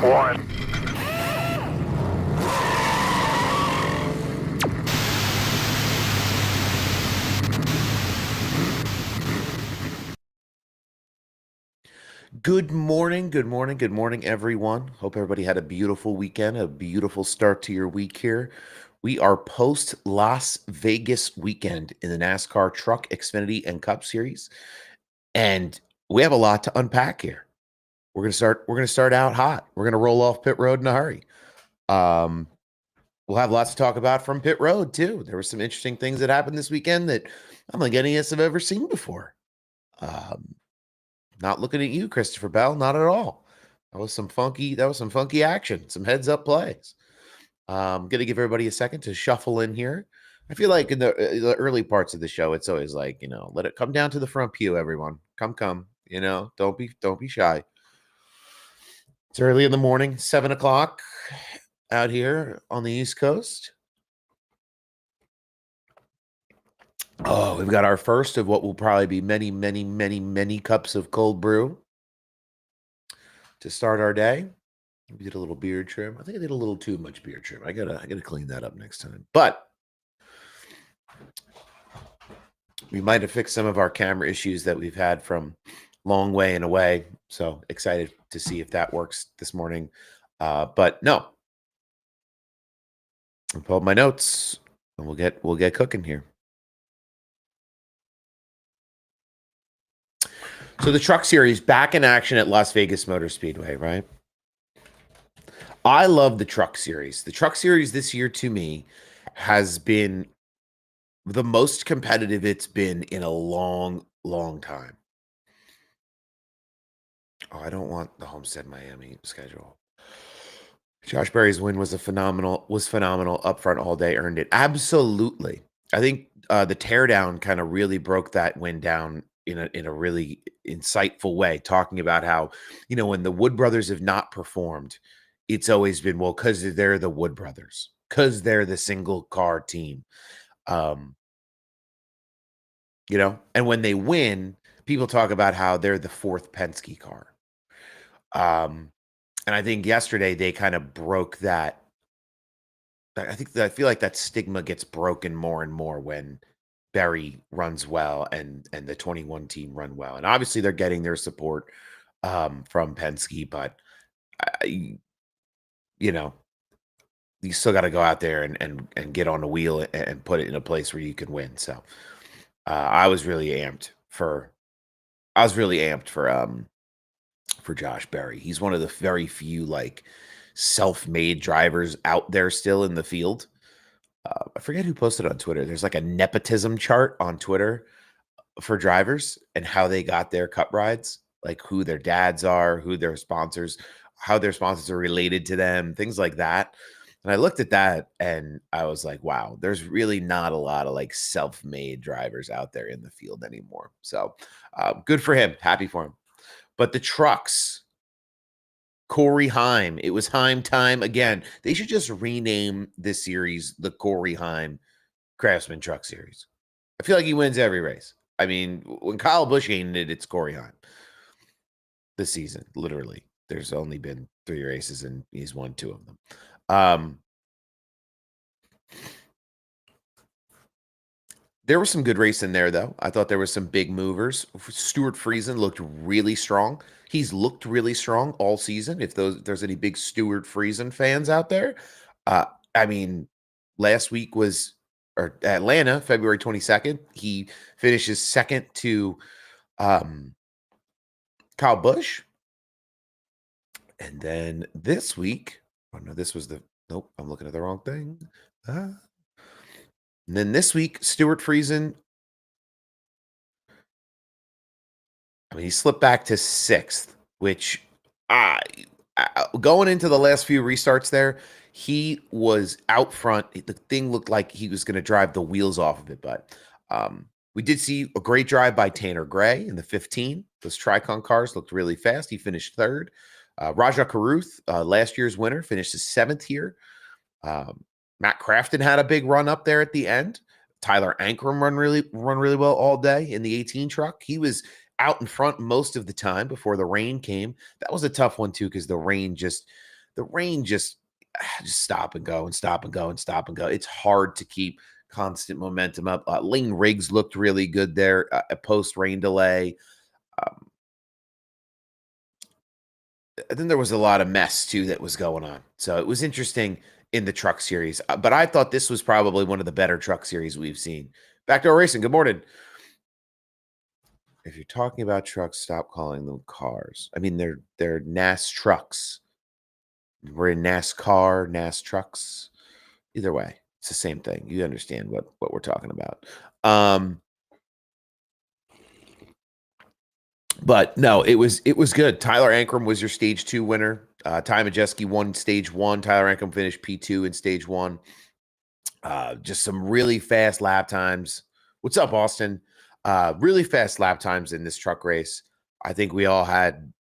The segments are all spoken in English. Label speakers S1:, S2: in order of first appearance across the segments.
S1: one.
S2: Good morning, everyone. Hope everybody had a beautiful weekend, a beautiful start to your week here. We are post Las Vegas weekend in the NASCAR Truck, Xfinity, and Cup Series, and we have a lot to unpack here. We're gonna start out hot. We're gonna roll off pit road in a hurry. We'll have lots to talk about from pit road too. There were some interesting things that happened this weekend that I don't think any of us have ever seen before. Not looking at you, Christopher Bell, not at all. That was some funky action, some heads up plays. I'm gonna give everybody a second to shuffle in here. I feel like in the early parts of the show, it's always like, let it come down to the front pew, everyone. Come. Don't be shy. It's early in the morning, 7 o'clock out here on the East Coast. Oh, we've got our first of what will probably be many cups of cold brew to start our day. We did a little beard trim. I think I did a little too much beard trim. I gotta clean that up next time. But we might have fixed some of our camera issues that we've had from long way and away. So excited to see if that works this morning. But no, I'll pull up my notes and we'll get cooking here. So the Truck Series back in action at Las Vegas Motor Speedway, right? I love the Truck Series. The Truck Series this year to me has been the most competitive it's been in a long time. Oh, I don't want the Homestead Miami schedule. Josh Berry's win was phenomenal up front all day, earned it. Absolutely. I think the teardown kind of really broke that win down in a really insightful way, talking about how, when the Wood brothers have not performed, it's always been, well, because they're the Wood brothers, because they're the single car team. And when they win, people talk about how they're the fourth Penske car. And I think yesterday they kind of broke that. I feel like that stigma gets broken more and more when Berry runs well and the 21 team run well. And obviously they're getting their support from Penske, but you still got to go out there and get on the wheel and put it in a place where you can win. So I was really amped for Josh Berry. He's one of the very few self-made drivers out there still in the field. I forget who posted on Twitter. There's like a nepotism chart on Twitter for drivers and how they got their cup rides, like who their dads are, who their sponsors, how their sponsors are related to them, things like that. And I looked at that and I was like, wow, there's really not a lot of self-made drivers out there in the field anymore. So good for him. Happy for him. But the trucks, Corey Heim. It was Heim time again. They should just rename this series the Corey Heim Craftsman Truck Series. I feel like he wins every race. I mean, when Kyle Busch ain't it, it's Corey Heim. This season, literally. There's only been 3 races and he's won 2 of them. There was some good racing there, though. I thought there was some big movers. Stuart Friesen looked really strong. He's looked really strong all season. If there's any big Stuart Friesen fans out there, I mean, last week was Atlanta, February 22nd. He finishes second to Kyle Busch. And then this week, oh no, nope, I'm looking at the wrong thing. And then this week, Stuart Friesen, I mean, he slipped back to 6th, which going into the last few restarts there, he was out front. The thing looked like he was going to drive the wheels off of it, but we did see a great drive by Tanner Gray in the 15. Those Tricon cars looked really fast. He finished 3rd. Raja Caruth, last year's winner, finished his 7th here. Matt Crafton had a big run up there at the end. Tyler Ankrum run really well all day in the 18 truck. He was out in front most of the time before the rain came. That was a tough one too because the rain just The rain just stop and go and stop and go and stop and go. It's hard to keep constant momentum up. Lane Riggs looked really good there, a post rain delay. Um, then there was a lot of mess too that was going on. So it was interesting in the truck series. But I thought this was probably one of the better truck series we've seen. Backdoor Racing, good morning. If you're talking about trucks, stop calling them cars. I mean, they're NAS trucks. We're in NASCAR, NAS trucks. Either way, it's the same thing. You understand what we're talking about. But no, it was good. Tyler Ankrum was your stage 2 winner. Ty Majeski won stage 1. Tyler Ankrum finished P2 in stage 1. Just some really fast lap times. What's up, Austin? Really fast lap times in this truck race. I think we all had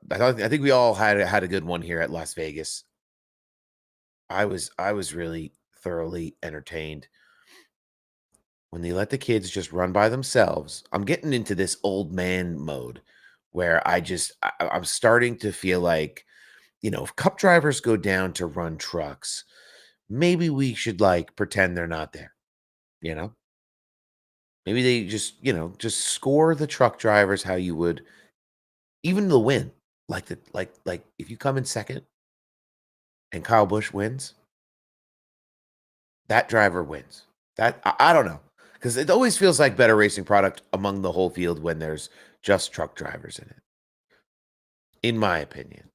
S2: a good one here at Las Vegas. I was really thoroughly entertained when they let the kids just run by themselves. I'm getting into this old man mode where I'm starting to feel like, if cup drivers go down to run trucks, maybe we should like pretend they're not there, you know? Maybe they just score the truck drivers how you would even the win. Like if you come in second and Kyle Busch wins, that driver wins. That I don't know. Because it always feels like better racing product among the whole field when there's just truck drivers in it. In my opinion.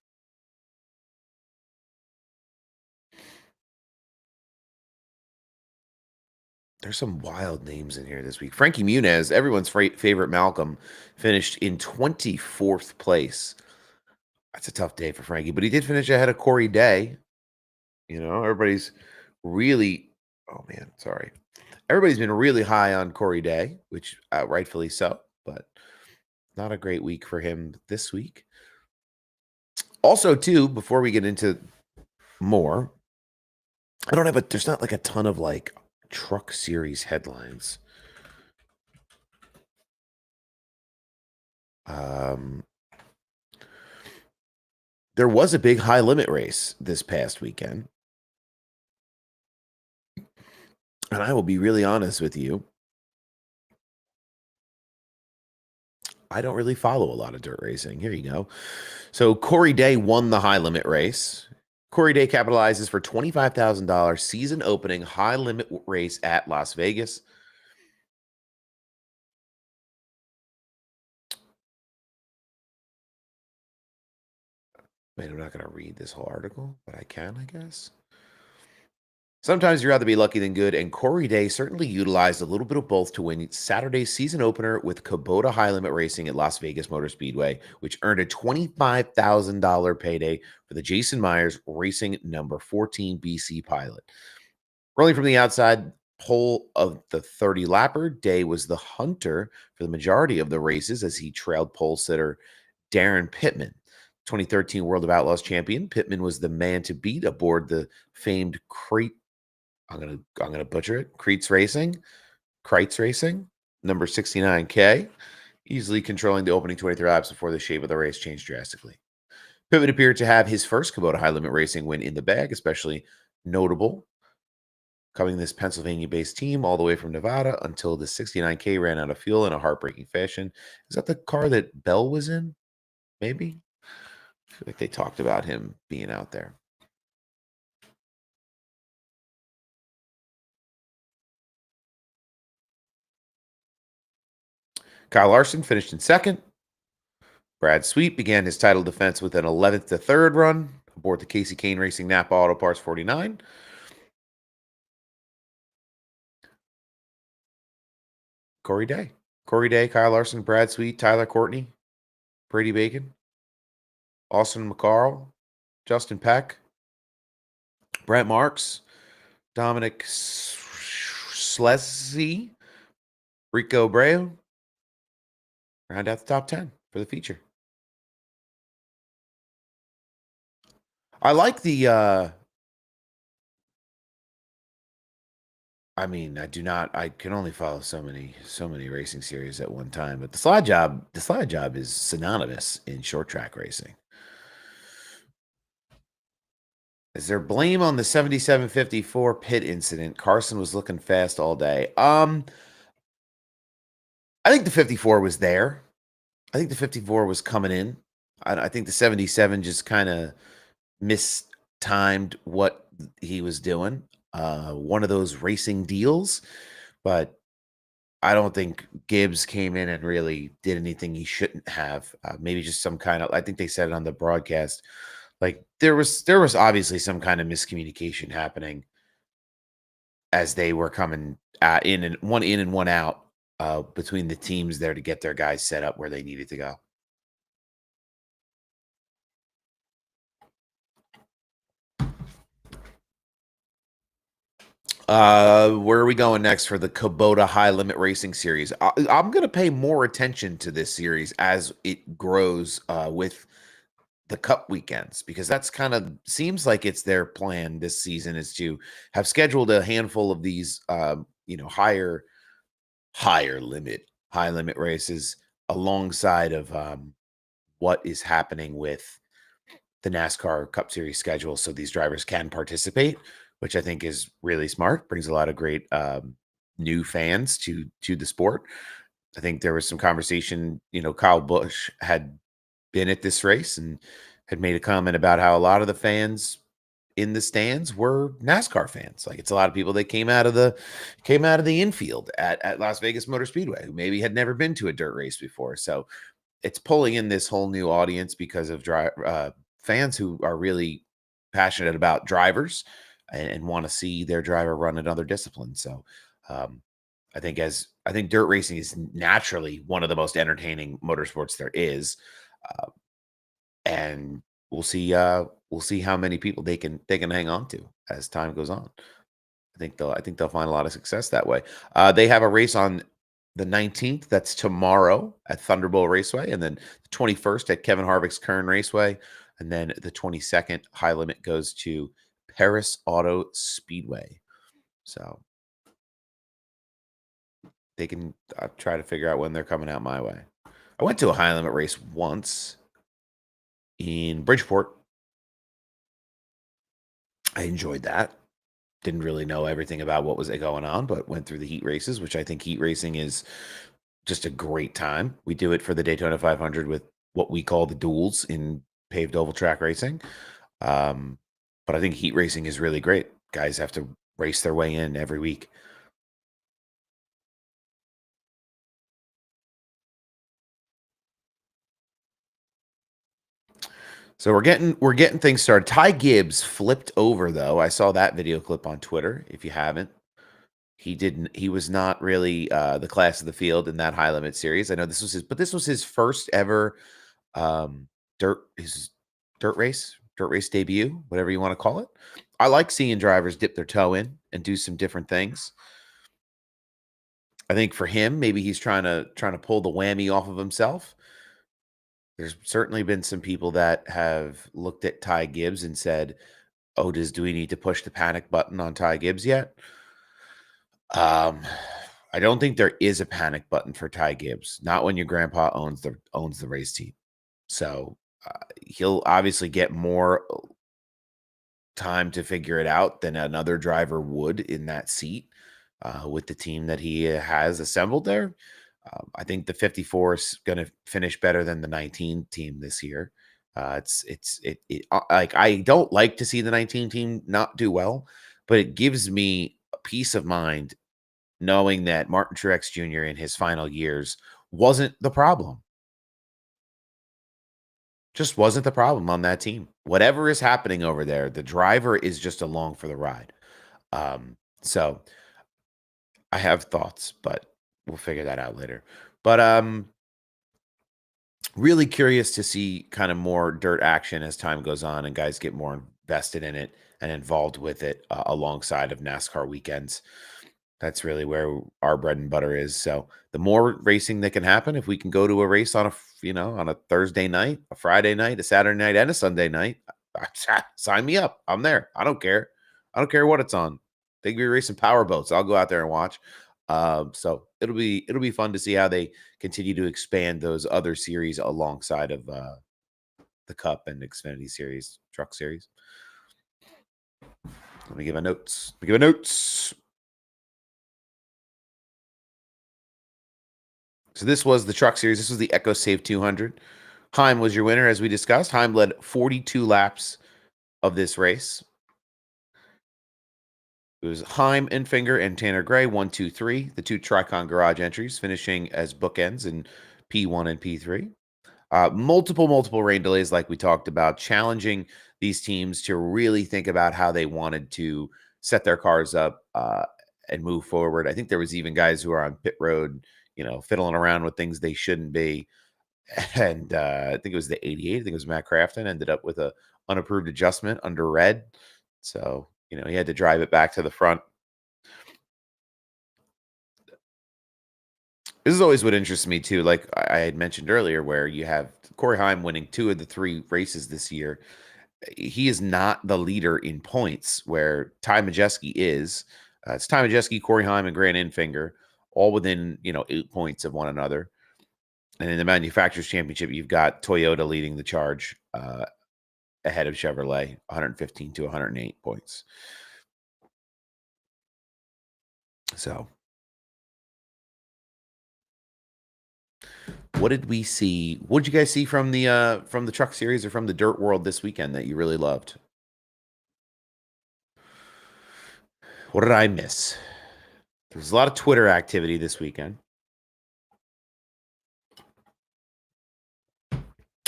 S2: There's some wild names in here this week. Frankie Muniz, everyone's favorite Malcolm, finished in 24th place. That's a tough day for Frankie, but he did finish ahead of Corey Day. Everybody's really, oh man, sorry. Everybody's been really high on Corey Day, which rightfully so, but not a great week for him this week. Also, too, before we get into more, there's not like a ton of like truck series headlines. There was a big high limit race this past weekend. And I will be really honest with you. I don't really follow a lot of dirt racing. Here you go. So Corey Day won the high limit race. Corey Day capitalizes for $25,000 season opening high limit race at Las Vegas. Man, I'm not going to read this whole article, but I can, I guess. Sometimes you'd rather be lucky than good, and Corey Day certainly utilized a little bit of both to win Saturday's season opener with Kubota High Limit Racing at Las Vegas Motor Speedway, which earned a $25,000 payday for the Jason Myers Racing number 14 BC pilot. Rolling from the outside pole of the 30-lapper, Day was the hunter for the majority of the races as he trailed pole sitter Darren Pittman. 2013 World of Outlaws champion, Pittman was the man to beat aboard the famed Crate. I'm gonna butcher it. Kreitz Racing, number 69K, easily controlling the opening 23 laps before the shape of the race changed drastically. Pittman appeared to have his first Kubota High Limit Racing win in the bag, especially notable coming this Pennsylvania-based team all the way from Nevada until the 69K ran out of fuel in a heartbreaking fashion. Is that the car that Bell was in? Maybe? I feel like they talked about him being out there. Kyle Larson finished in second. Brad Sweet began his title defense with an 11th to 3rd run aboard the Casey Kane Racing Napa Auto Parts 49. Corey Day, Kyle Larson, Brad Sweet, Tyler Courtney, Brady Bacon, Austin McCarl, Justin Peck, Brent Marks, Dominic Schlesy, Rico Abreu. Round out the top 10 for the feature. I like the I can only follow so many racing series at one time, but the slide job is synonymous in short track racing. Is there blame on the 7754 pit incident? Carson was looking fast all day. I think the 54 was there. I think the 54 was coming in. I think the 77 just kind of mistimed what he was doing. One of those racing deals, but I don't think Gibbs came in and really did anything he shouldn't have. Maybe just some kind of, I think they said it on the broadcast, like there was obviously some kind of miscommunication happening as they were coming in and one out between the teams there to get their guys set up where they needed to go. Where are we going next for the Kubota High Limit Racing Series? I'm going to pay more attention to this series as it grows with the Cup weekends, because that's kind of seems like it's their plan this season is to have scheduled a handful of these, higher limit, high limit races alongside of what is happening with the NASCAR Cup Series schedule, so these drivers can participate, which I think is really smart. Brings a lot of great new fans to the sport. I think there was some conversation. Kyle Busch had been at this race and had made a comment about how a lot of the fans in the stands were NASCAR fans. Like, it's a lot of people that came out of the infield at Las Vegas Motor Speedway who maybe had never been to a dirt race before. So it's pulling in this whole new audience because of fans who are really passionate about drivers and want to see their driver run another discipline. So um, I think dirt racing is naturally one of the most entertaining motorsports there is, uh, and we'll see how many people they can hang on to as time goes on. I think they'll find a lot of success that way. They have a race on the 19th. That's tomorrow at Thunderbolt Raceway, and then the 21st at Kevin Harvick's Kern Raceway, and then the 22nd High Limit goes to Paris Auto Speedway. So they can try to figure out when they're coming out my way. I went to a High Limit race once in Bridgeport. I enjoyed that. Didn't really know everything about what was going on, but went through the heat races, which I think heat racing is just a great time. We do it for the Daytona 500 with what we call the duels in paved oval track racing. Um, but I think heat racing is really great. Guys have to race their way in every week. So we're getting things started. Ty Gibbs flipped over though. I saw that video clip on Twitter. If you haven't, he was not really the class of the field in that high limit series. I know this was his first ever um his dirt race debut, whatever you want to call it. I like seeing drivers dip their toe in and do some different things. I think for him, maybe he's trying to pull the whammy off of himself. There's certainly been some people that have looked at Ty Gibbs and said, "Oh, do we need to push the panic button on Ty Gibbs yet?" Um, I don't think there is a panic button for Ty Gibbs. Not when your grandpa owns the race team. So he'll obviously get more time to figure it out than another driver would in that seat with the team that he has assembled there. I think the 54 is going to finish better than the 19 team this year. Like, I don't like to see the 19 team not do well, but it gives me a peace of mind knowing that Martin Truex Jr. in his final years wasn't the problem. Just wasn't the problem on that team. Whatever is happening over there, the driver is just along for the ride. So I have thoughts, but we'll figure that out later. But really curious to see kind of more dirt action as time goes on and guys get more invested in it and involved with it alongside of NASCAR weekends. That's really where our bread and butter is. So the more racing that can happen, if we can go to a race on a Thursday night, a Friday night, a Saturday night, and a Sunday night, sign me up. I'm there. I don't care. I don't care what it's on. They could be racing power boats. I'll go out there and watch. So it'll be fun to see how they continue to expand those other series alongside of the Cup and Xfinity Series, Truck Series. Let me give a notes. Let me give a notes. So this was the truck series. This was the Echo Save 200. Heim was your winner, as we discussed. Heim led 42 laps of this race. It was Heim, Enfinger, and Tanner Gray, 1, 2, 3. The two Tricon Garage entries, finishing as bookends in P1 and P3. Multiple rain delays, like we talked about, challenging these teams to really think about how they wanted to set their cars up and move forward. I think there was even guys who are on pit road, fiddling around with things they shouldn't be. And I think it was the 88. I think it was Matt Crafton ended up with a unapproved adjustment under red. So, he had to drive it back to the front. This is always what interests me too. Like I had mentioned earlier, where you have Corey Heim winning 2 of the 3 races this year. He is not the leader in points, where Ty Majeski is. It's Ty Majeski, Corey Heim, and Grant Enfinger, all within 8 points of one another. And in the Manufacturers Championship, you've got Toyota leading the charge ahead of Chevrolet, 115 to 108 points. So, what did we see? What did you guys see from the truck series or from the dirt world this weekend that you really loved? What did I miss? There was a lot of Twitter activity this weekend.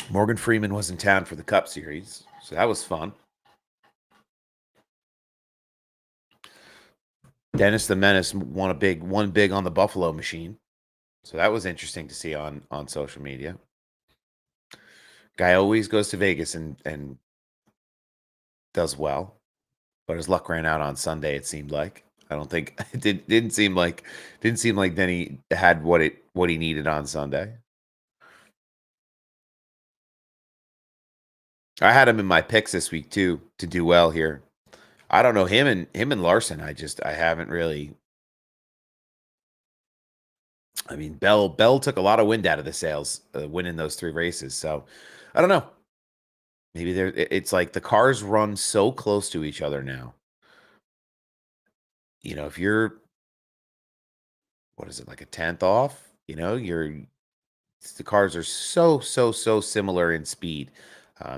S2: Morgan Freeman was in town for the Cup Series, so that was fun. Dennis the Menace won big on the Buffalo machine, so that was interesting to see on social media. Guy always goes to Vegas and does well, but his luck ran out on Sunday. It seemed like. I don't think it didn't seem like Denny had what he needed on Sunday. I had him in my picks this week too to do well here. I don't know him and Larson. I haven't really. I mean, Bell took a lot of wind out of the sails winning those 3 races. So I don't know. Maybe it's like the cars run so close to each other now. If you're, what is it, like a 10th off? The cars are so similar in speed.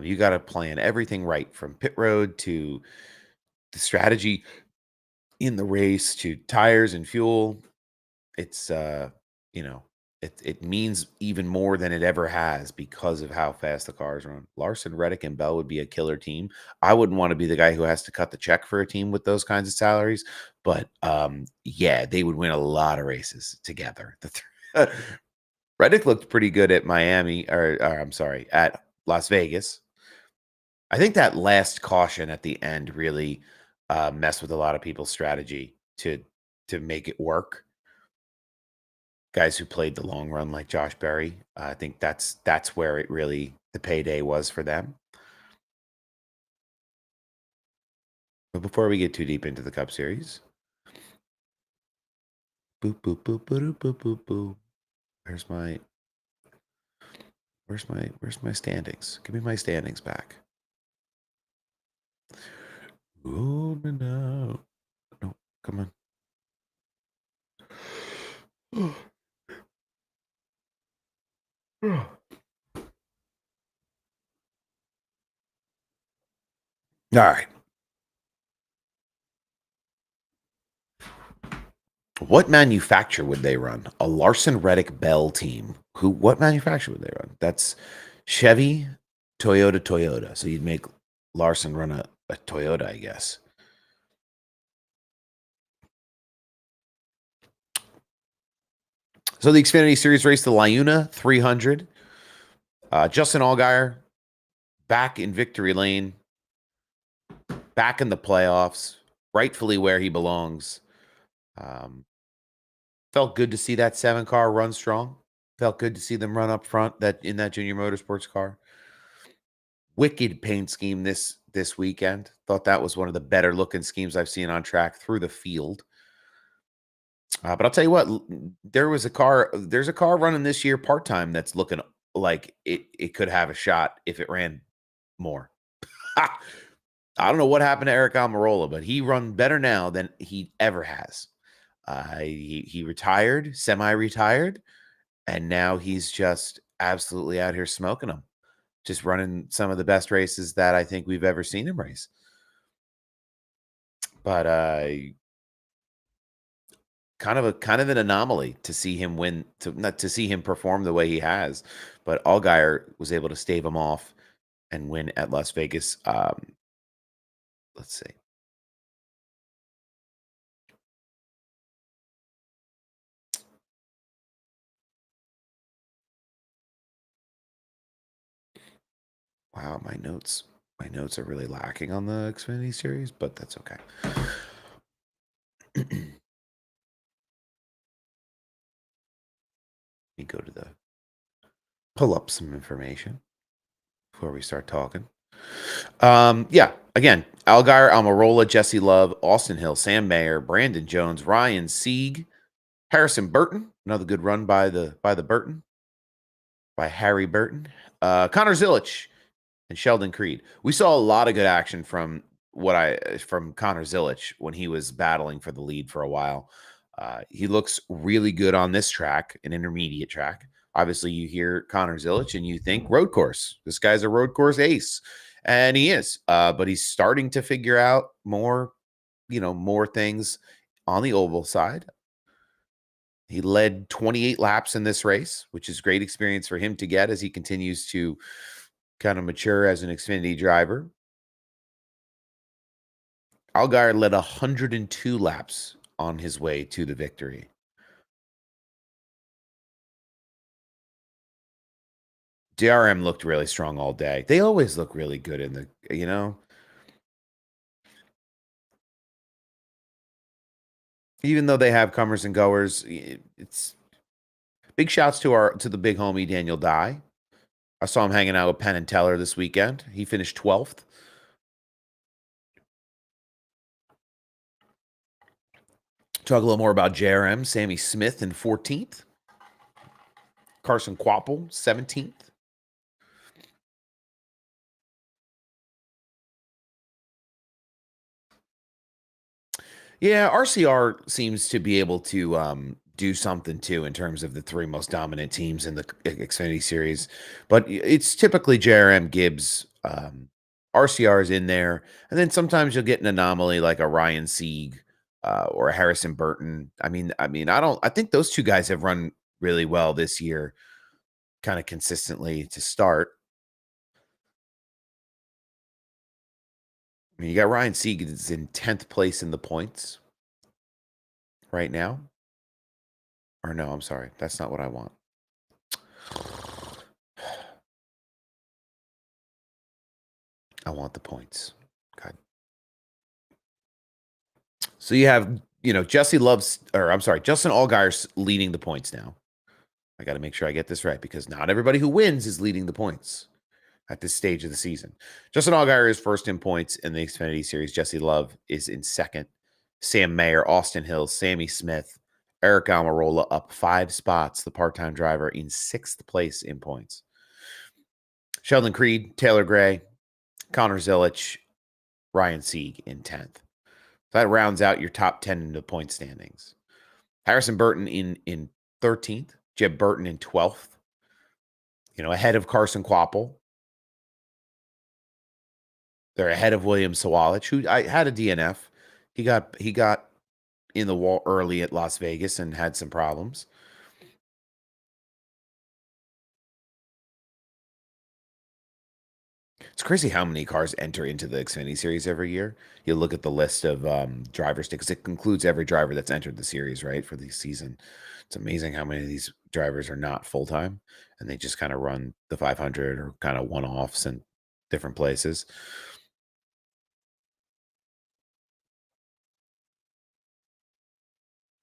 S2: You got to plan everything right, from pit road to the strategy in the race to tires and fuel. It's it means even more than it ever has because of how fast the cars run. Larson, Reddick, and Bell would be a killer team. I wouldn't want to be the guy who has to cut the check for a team with those kinds of salaries, but yeah, they would win a lot of races together. Reddick looked pretty good at Miami, or I'm sorry, at Las Vegas. I think that last caution at the end really messed with a lot of people's strategy to make it work. Guys who played the long run like Josh Berry, I think that's where it really the payday was for them. But before we get too deep into the Cup Series, boop boop boop boop boop boop boop. Where's my standings? Give me my standings back. Oh no, come on. All right. What manufacturer would they run? A Larson Reddick Bell team. What manufacturer would they run? That's Chevy, Toyota. So you'd make Larson run a Toyota, I guess. So the Xfinity Series race, the Liuna 300. Justin Allgaier back in victory lane, back in the playoffs, rightfully where he belongs. Felt good to see that 7-car run strong. Felt good to see them run up front in that junior motorsports car. Wicked paint scheme this weekend. Thought that was one of the better looking schemes I've seen on track through the field. But I'll tell you what, there's a car running this year part-time that's looking like it could have a shot if it ran more. I don't know what happened to Eric Almirola, but he run better now than he ever has. He retired, semi-retired, and now he's just absolutely out here smoking them, just running some of the best races that I think we've ever seen him race. But kind of an anomaly to see him win, to not to see him perform the way he has. But Allgaier was able to stave him off and win at Las Vegas. Let's see. Wow, my notes are really lacking on the Xfinity series, but that's okay. Let me go to the pull up some information before we start talking. Yeah, again, Algaier, Almirola, Jesse Love, Austin Hill, Sam Mayer, Brandon Jones, Ryan Sieg, Harrison Burton, another good run by the Burton, by Harry Burton, Connor Zilic, and Sheldon Creed. We saw a lot of good action from Connor Zilic when he was battling for the lead for a while. He looks really good on this track, an intermediate track. Obviously, you hear Connor Zilic and you think road course. This guy's a road course ace, and he is. But he's starting to figure out more things on the oval side. He led 28 laps in this race, which is great experience for him to get as he continues to kind of mature as an Xfinity driver. Allgaier led 102 laps on his way to the victory. DRM looked really strong all day. They always look really good in the. Even though they have comers and goers, it's big shouts to the big homie Daniel Dye. I saw him hanging out with Penn and Teller this weekend. He finished 12th. Talk a little more about JRM. Sammy Smith in 14th. Carson Quapple, 17th. Yeah, RCR seems to be able to do something too in terms of the three most dominant teams in the Xfinity series. But it's typically JRM, Gibbs, RCR is in there. And then sometimes you'll get an anomaly like a Ryan Sieg or a Harrison Burton. I think those two guys have run really well this year, kind of consistently to start. I mean, you got Ryan Sieg is in 10th place in the points right now. Or no, I'm sorry. That's not what I want. I want the points. God. So you have, Justin Allgaier's leading the points now. I got to make sure I get this right because not everybody who wins is leading the points at this stage of the season. Justin Allgaier is first in points in the Xfinity Series. Jesse Love is in second. Sam Mayer, Austin Hill, Sammy Smith, Eric Almirola up 5 spots. The part-time driver in 6th place in points. Sheldon Creed, Taylor Gray, Connor Zilic, Ryan Sieg in 10th. That rounds out your top 10 in the point standings. Harrison Burton in 13th. Jeb Burton in 12th. Ahead of Carson Quapple. They're ahead of William Sawalich, who I had a DNF. He got in the wall early at Las Vegas and had some problems. It's crazy how many cars enter into the Xfinity Series every year. You look at the list of drivers because it includes every driver that's entered the series, right, for the season. It's amazing how many of these drivers are not full-time and they just kind of run the 500 or kind of one-offs in different places.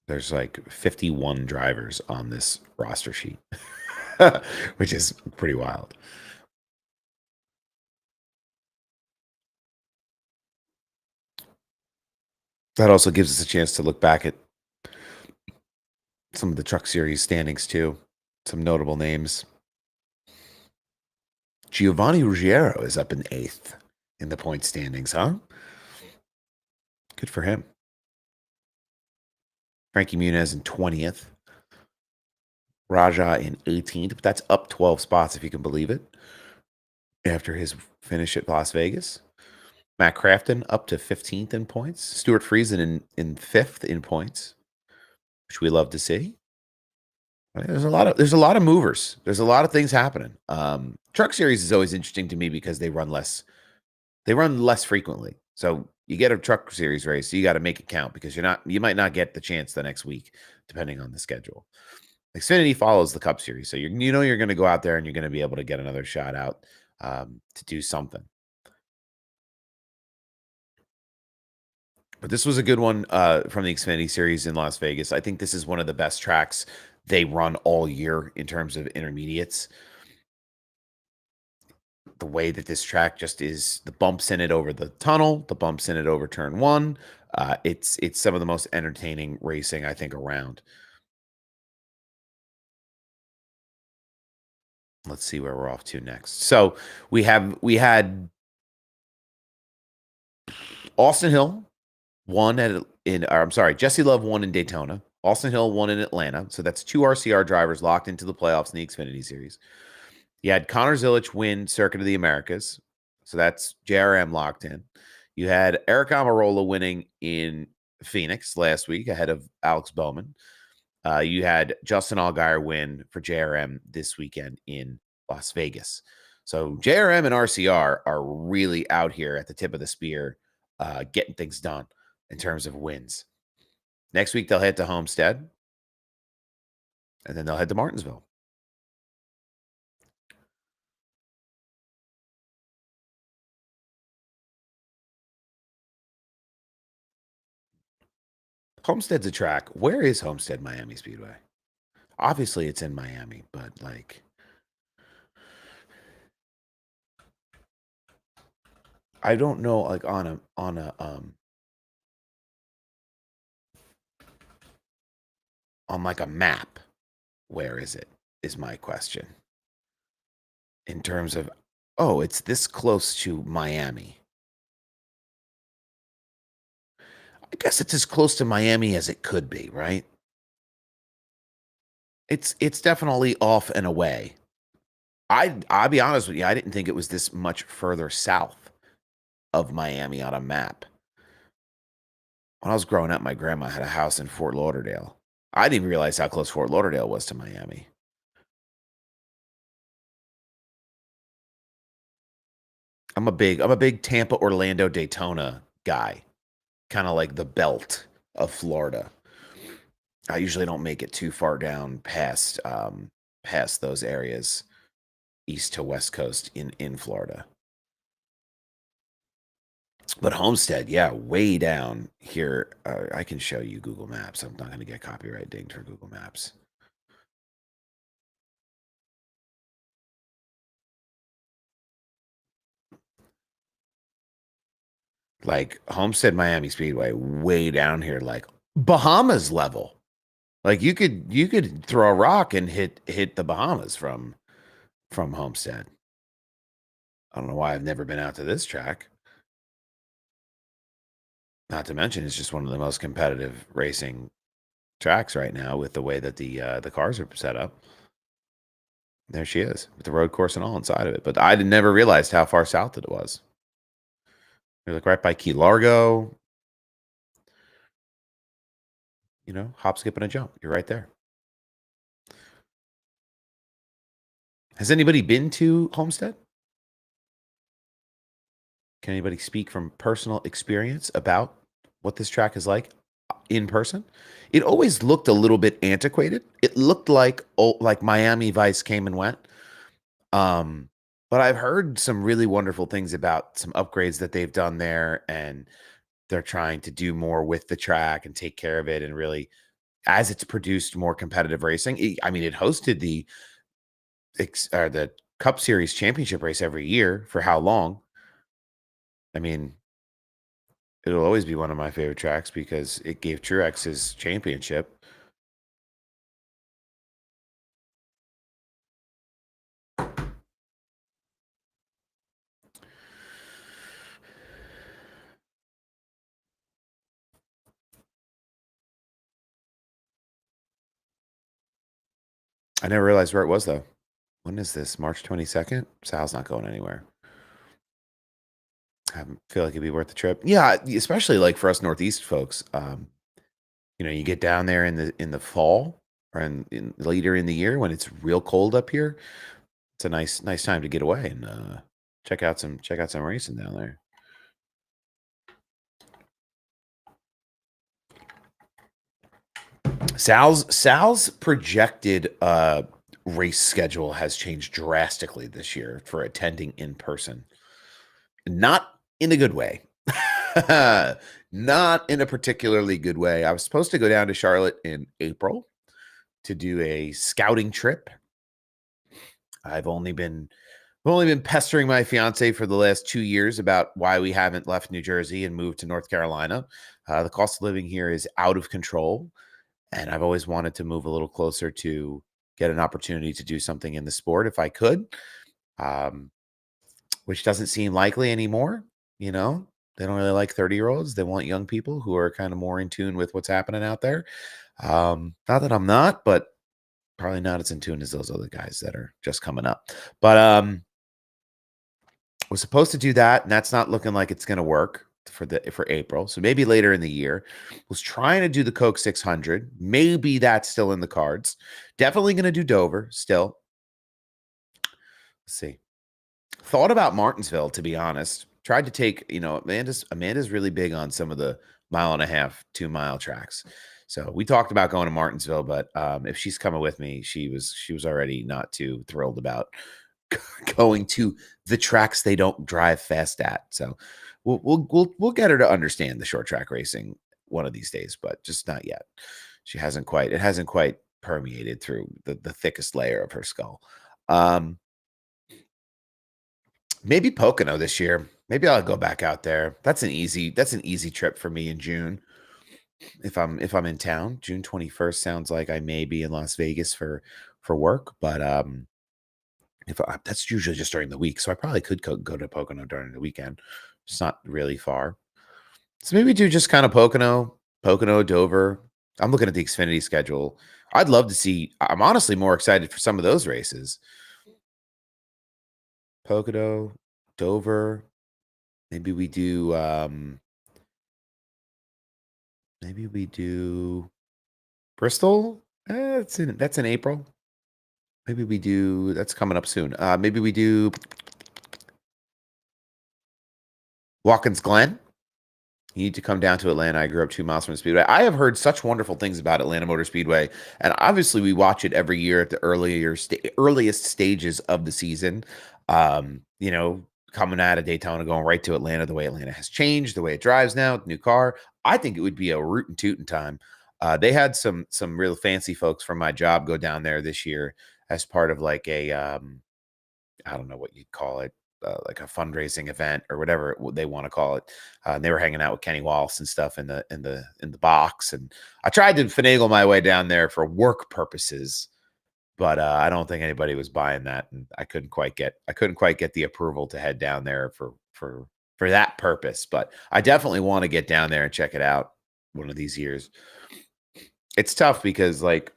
S2: There's like 51 drivers on this roster sheet, which is pretty wild. That also gives us a chance to look back at some of the Truck Series standings too. Some notable names. Giovanni Ruggiero is up in 8th. in the point standings, huh? Good for him. Frankie Muniz in 20th. Raja in 18th, but that's up 12 spots, if you can believe it, after his finish at Las Vegas. Matt Crafton up to 15th in points. Stuart Friesen in 5th in points, which we love to see. There's a lot of movers. There's a lot of things happening. Truck Series is always interesting to me because they run less frequently. So you get a Truck Series race, so you got to make it count because you might not get the chance the next week, depending on the schedule. Xfinity follows the Cup Series, so you're going to go out there and you're going to be able to get another shot out to do something. But this was a good one from the Xfinity Series in Las Vegas. I think this is one of the best tracks they run all year in terms of intermediates. The way that this track just is, the bumps in it over the tunnel, the bumps in it over turn one. It's some of the most entertaining racing, I think, around. Let's see where we're off to next. So we had Austin Hill won Jesse Love won in Daytona. Austin Hill won in Atlanta. So that's 2 RCR drivers locked into the playoffs in the Xfinity Series. You had Connor Zilic win Circuit of the Americas. So that's JRM locked in. You had Eric Almirola winning in Phoenix last week ahead of Alex Bowman. You had Justin Allgaier win for JRM this weekend in Las Vegas. So JRM and RCR are really out here at the tip of the spear, getting things done in terms of wins. Next week, they'll head to Homestead, and then they'll head to Martinsville. Homestead's a track. Where is Homestead Miami Speedway? Obviously, it's in Miami, but like, I don't know, like on like a map, where is it? Is my question. In terms of, oh, it's this close to Miami. I guess it's as close to Miami as it could be, right? It's definitely off and away. I'll be honest with you, I didn't think it was this much further south of Miami on a map. When I was growing up, my grandma had a house in Fort Lauderdale. I didn't even realize how close Fort Lauderdale was to Miami. I'm a big Tampa, Orlando, Daytona guy. Kind of like the belt of Florida. I usually don't make it too far down past those areas, east to west coast in Florida. But Homestead, yeah, way down here. I can show you Google Maps. I'm not going to get copyright dinged for Google Maps. Like Homestead Miami Speedway, way down here, like Bahamas level. Like you could throw a rock and hit the Bahamas from Homestead. I don't know why I've never been out to this track. Not to mention, it's just one of the most competitive racing tracks right now with the way that the cars are set up. There she is with the road course and all inside of it. But I never realized how far south it was. You're like right by Key Largo. You know, hop, skip, and a jump. You're right there. Has anybody been to Homestead? Can anybody speak from personal experience about what this track is like in person? It always looked a little bit antiquated. It looked like Miami Vice came and went. But I've heard some really wonderful things about some upgrades that they've done there, and they're trying to do more with the track and take care of it, and really, as it's produced more competitive racing. It hosted the Cup Series championship race every year for how long? I mean, it'll always be one of my favorite tracks because it gave Truex his championship. I never realized where it was though. When is this? March 22nd? Sal's not going anywhere. I feel like it'd be worth the trip. Yeah, especially like for us Northeast folks. You get down there in the fall or in later in the year when it's real cold up here. It's a nice time to get away and check out some racing down there. Sal's projected race schedule has changed drastically this year for attending in person. Not in a good way. Not in a particularly good way. I was supposed to go down to Charlotte in April to do a scouting trip. I've only been pestering my fiance for the last 2 years about why we haven't left New Jersey and moved to North Carolina. The cost of living here is out of control, and I've always wanted to move a little closer to get an opportunity to do something in the sport if I could, um, which doesn't seem likely anymore. You know, they don't really like 30-year-olds. They want young people who are kind of more in tune with what's happening out there. Not that I'm not, but probably not as in tune as those other guys that are just coming up. But was supposed to do that, and that's not looking like it's going to work for April. So maybe later in the year. Was trying to do the Coke 600. Maybe that's still in the cards. Definitely going to do Dover still. Let's see. Thought about Martinsville, to be honest. Tried to take, Amanda's really big on some of the mile and a half, 2 mile tracks. So we talked about going to Martinsville, but if she's coming with me, she was already not too thrilled about going to the tracks they don't drive fast at. So we'll get her to understand the short track racing one of these days, but just not yet. It hasn't quite permeated through the thickest layer of her skull. Maybe Pocono this year. Maybe I'll go back out there. That's an easy trip for me in June. If I'm in town. June 21st sounds like I may be in Las Vegas for work, but if that's usually just during the week, so I probably could go to Pocono during the weekend. It's not really far. So maybe do just kind of Pocono, Dover. I'm looking at the Xfinity schedule. I'd love to see. I'm honestly more excited for some of those races. Pocono, Dover. Maybe we do. Maybe we do Bristol. That's in April. Maybe we do. That's coming up soon. Maybe we do Watkins Glen. You need to come down to Atlanta. I grew up 2 miles from the Speedway. I have heard such wonderful things about Atlanta Motor Speedway, and obviously we watch it every year at the earliest stages of the season. Um, you know, Coming out of Daytona, going right to Atlanta, the way Atlanta has changed, the way it drives now, with the new car. I think it would be a rootin' tootin' time. They had some real fancy folks from my job go down there this year as part of like a I don't know what you'd call it, like a fundraising event or whatever they want to call it. And they were hanging out with Kenny Wallace and stuff in the box, and I tried to finagle my way down there for work purposes, but I don't think anybody was buying that, and I couldn't quite get the approval to head down there for that purpose. But I definitely want to get down there and check it out one of these years. It's tough because like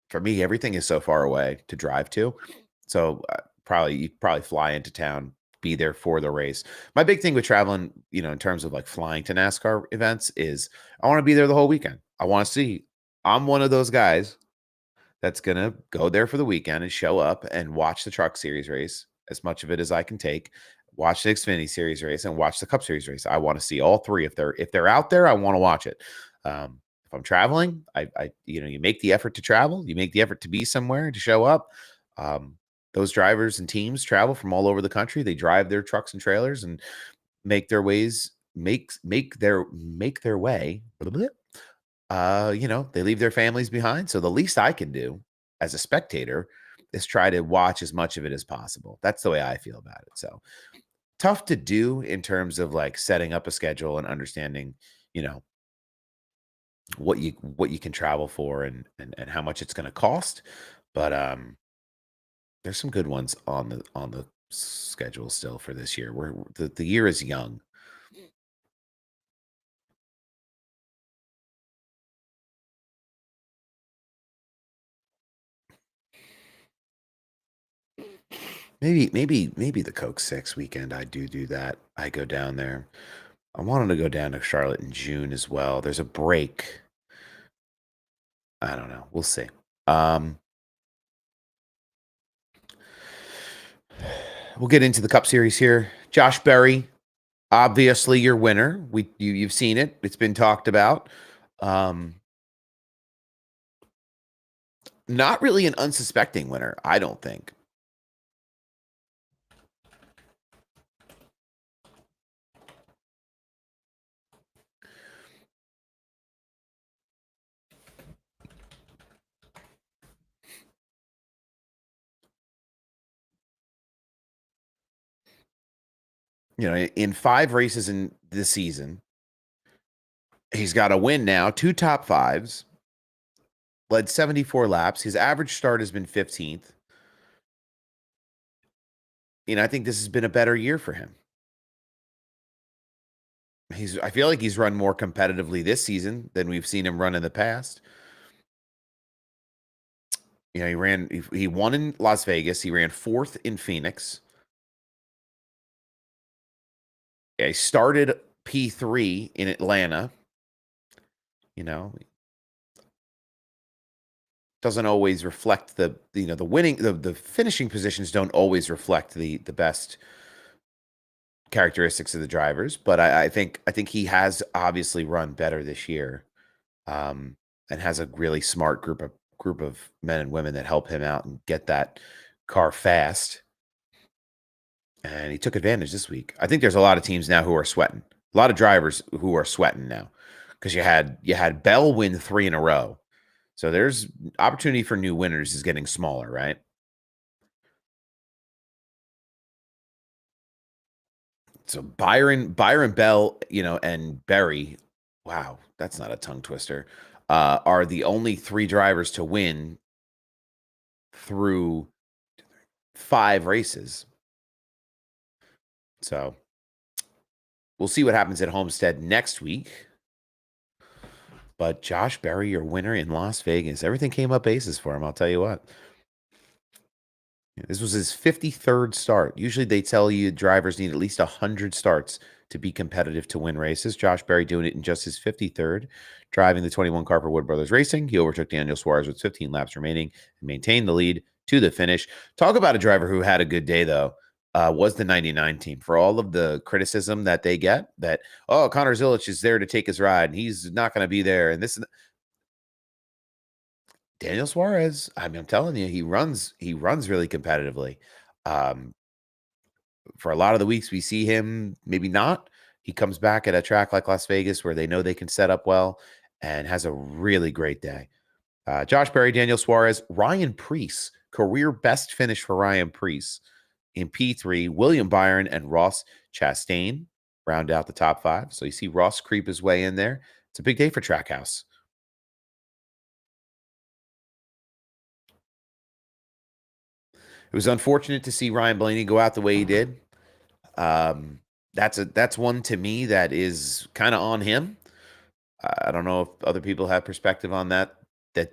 S2: for me, everything is so far away to drive to. So you probably fly into town, be there for the race. My big thing with traveling, in terms of like flying to NASCAR events, is I want to be there the whole weekend. I want to see. I'm one of those guys that's gonna go there for the weekend and show up and watch the Truck Series race, as much of it as I can take. Watch the Xfinity Series race and watch the Cup Series race. I want to see all three. If they're out there, I want to watch it. If I'm traveling, you make the effort to travel. You make the effort to be somewhere to show up. Those drivers and teams travel from all over the country. They drive their trucks and trailers and make their way. They leave their families behind. So the least I can do as a spectator is try to watch as much of it as possible. That's the way I feel about it. So tough to do in terms of like setting up a schedule and understanding, you know, what you can travel for and how much it's going to cost. But there's some good ones on the schedule still for this year. The year is young. Maybe the Coke 6 weekend I do that. I go down there. I wanted to go down to Charlotte in June as well. There's a break. I don't know. We'll see. Um, we'll get into the Cup Series here. Josh Berry, obviously your winner. You've seen it. It's been talked about. Um, not really an unsuspecting winner, I don't think. In 5 races in this season, he's got a win now, 2 top fives, led 74 laps. His average start has been 15th. I think this has been a better year for him. I feel like he's run more competitively this season than we've seen him run in the past. He won in Las Vegas. He ran 4th in Phoenix. He started P3 in Atlanta. Doesn't always reflect the winning, the finishing positions don't always reflect the best characteristics of the drivers, but I think he has obviously run better this year, and has a really smart group of men and women that help him out and get that car fast. And he took advantage this week. I think there's a lot of teams now who are sweating. A lot of drivers who are sweating now, because you had Bell win 3 in a row. So there's opportunity for new winners is getting smaller, right? So Byron Bell, and Berry, wow, that's not a tongue twister, are the only 3 drivers to win through 5 races. So we'll see what happens at Homestead next week. But Josh Berry, your winner in Las Vegas. Everything came up aces for him, I'll tell you what. This was his 53rd start. Usually they tell you drivers need at least 100 starts to be competitive to win races. Josh Berry doing it in just his 53rd, driving the 21 car for Wood Brothers Racing. He overtook Daniel Suarez with 15 laps remaining and maintained the lead to the finish. Talk about a driver who had a good day, though, was the 99 team. For all of the criticism that they get, that, Connor Zilich is there to take his ride, and he's not going to be there, and this and Daniel Suarez, I'm telling you, he runs really competitively. Um, for a lot of the weeks we see him, maybe not. He comes back at a track like Las Vegas where they know they can set up well and has a really great day. Josh Berry, Daniel Suarez, Ryan Preece, career best finish for Ryan Preece in P3. William Byron and Ross Chastain round out the top 5. So you see Ross creep his way in there. It's a big day for Trackhouse. It was unfortunate to see Ryan Blaney go out the way he did. That's one to me that is kind of on him. I don't know if other people have perspective on that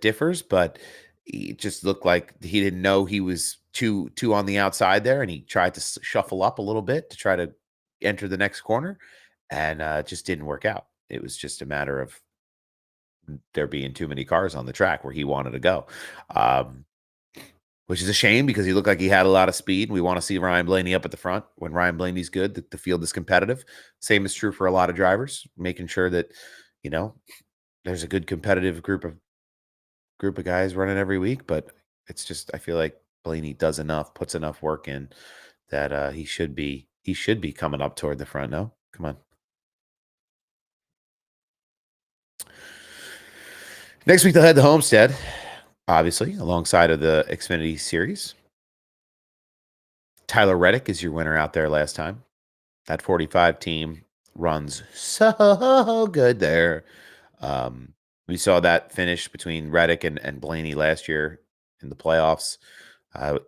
S2: differs, but he just looked like he didn't know he was too on the outside there, and he tried to shuffle up a little bit to try to enter the next corner, and it just didn't work out. It was just a matter of there being too many cars on the track where he wanted to go. Which is a shame because he looked like he had a lot of speed. We want to see Ryan Blaney up at the front. When Ryan Blaney's good, the field is competitive. Same is true for a lot of drivers, making sure that, there's a good competitive group of guys running every week. But it's just, I feel like Blaney does enough, puts enough work in that he should be coming up toward the front. No, come on. Next week they'll head to Homestead, obviously, alongside of the Xfinity series. Tyler Reddick is your winner out there last time. That 45 team runs so good there. We saw that finish between Reddick and Blaney last year in the playoffs.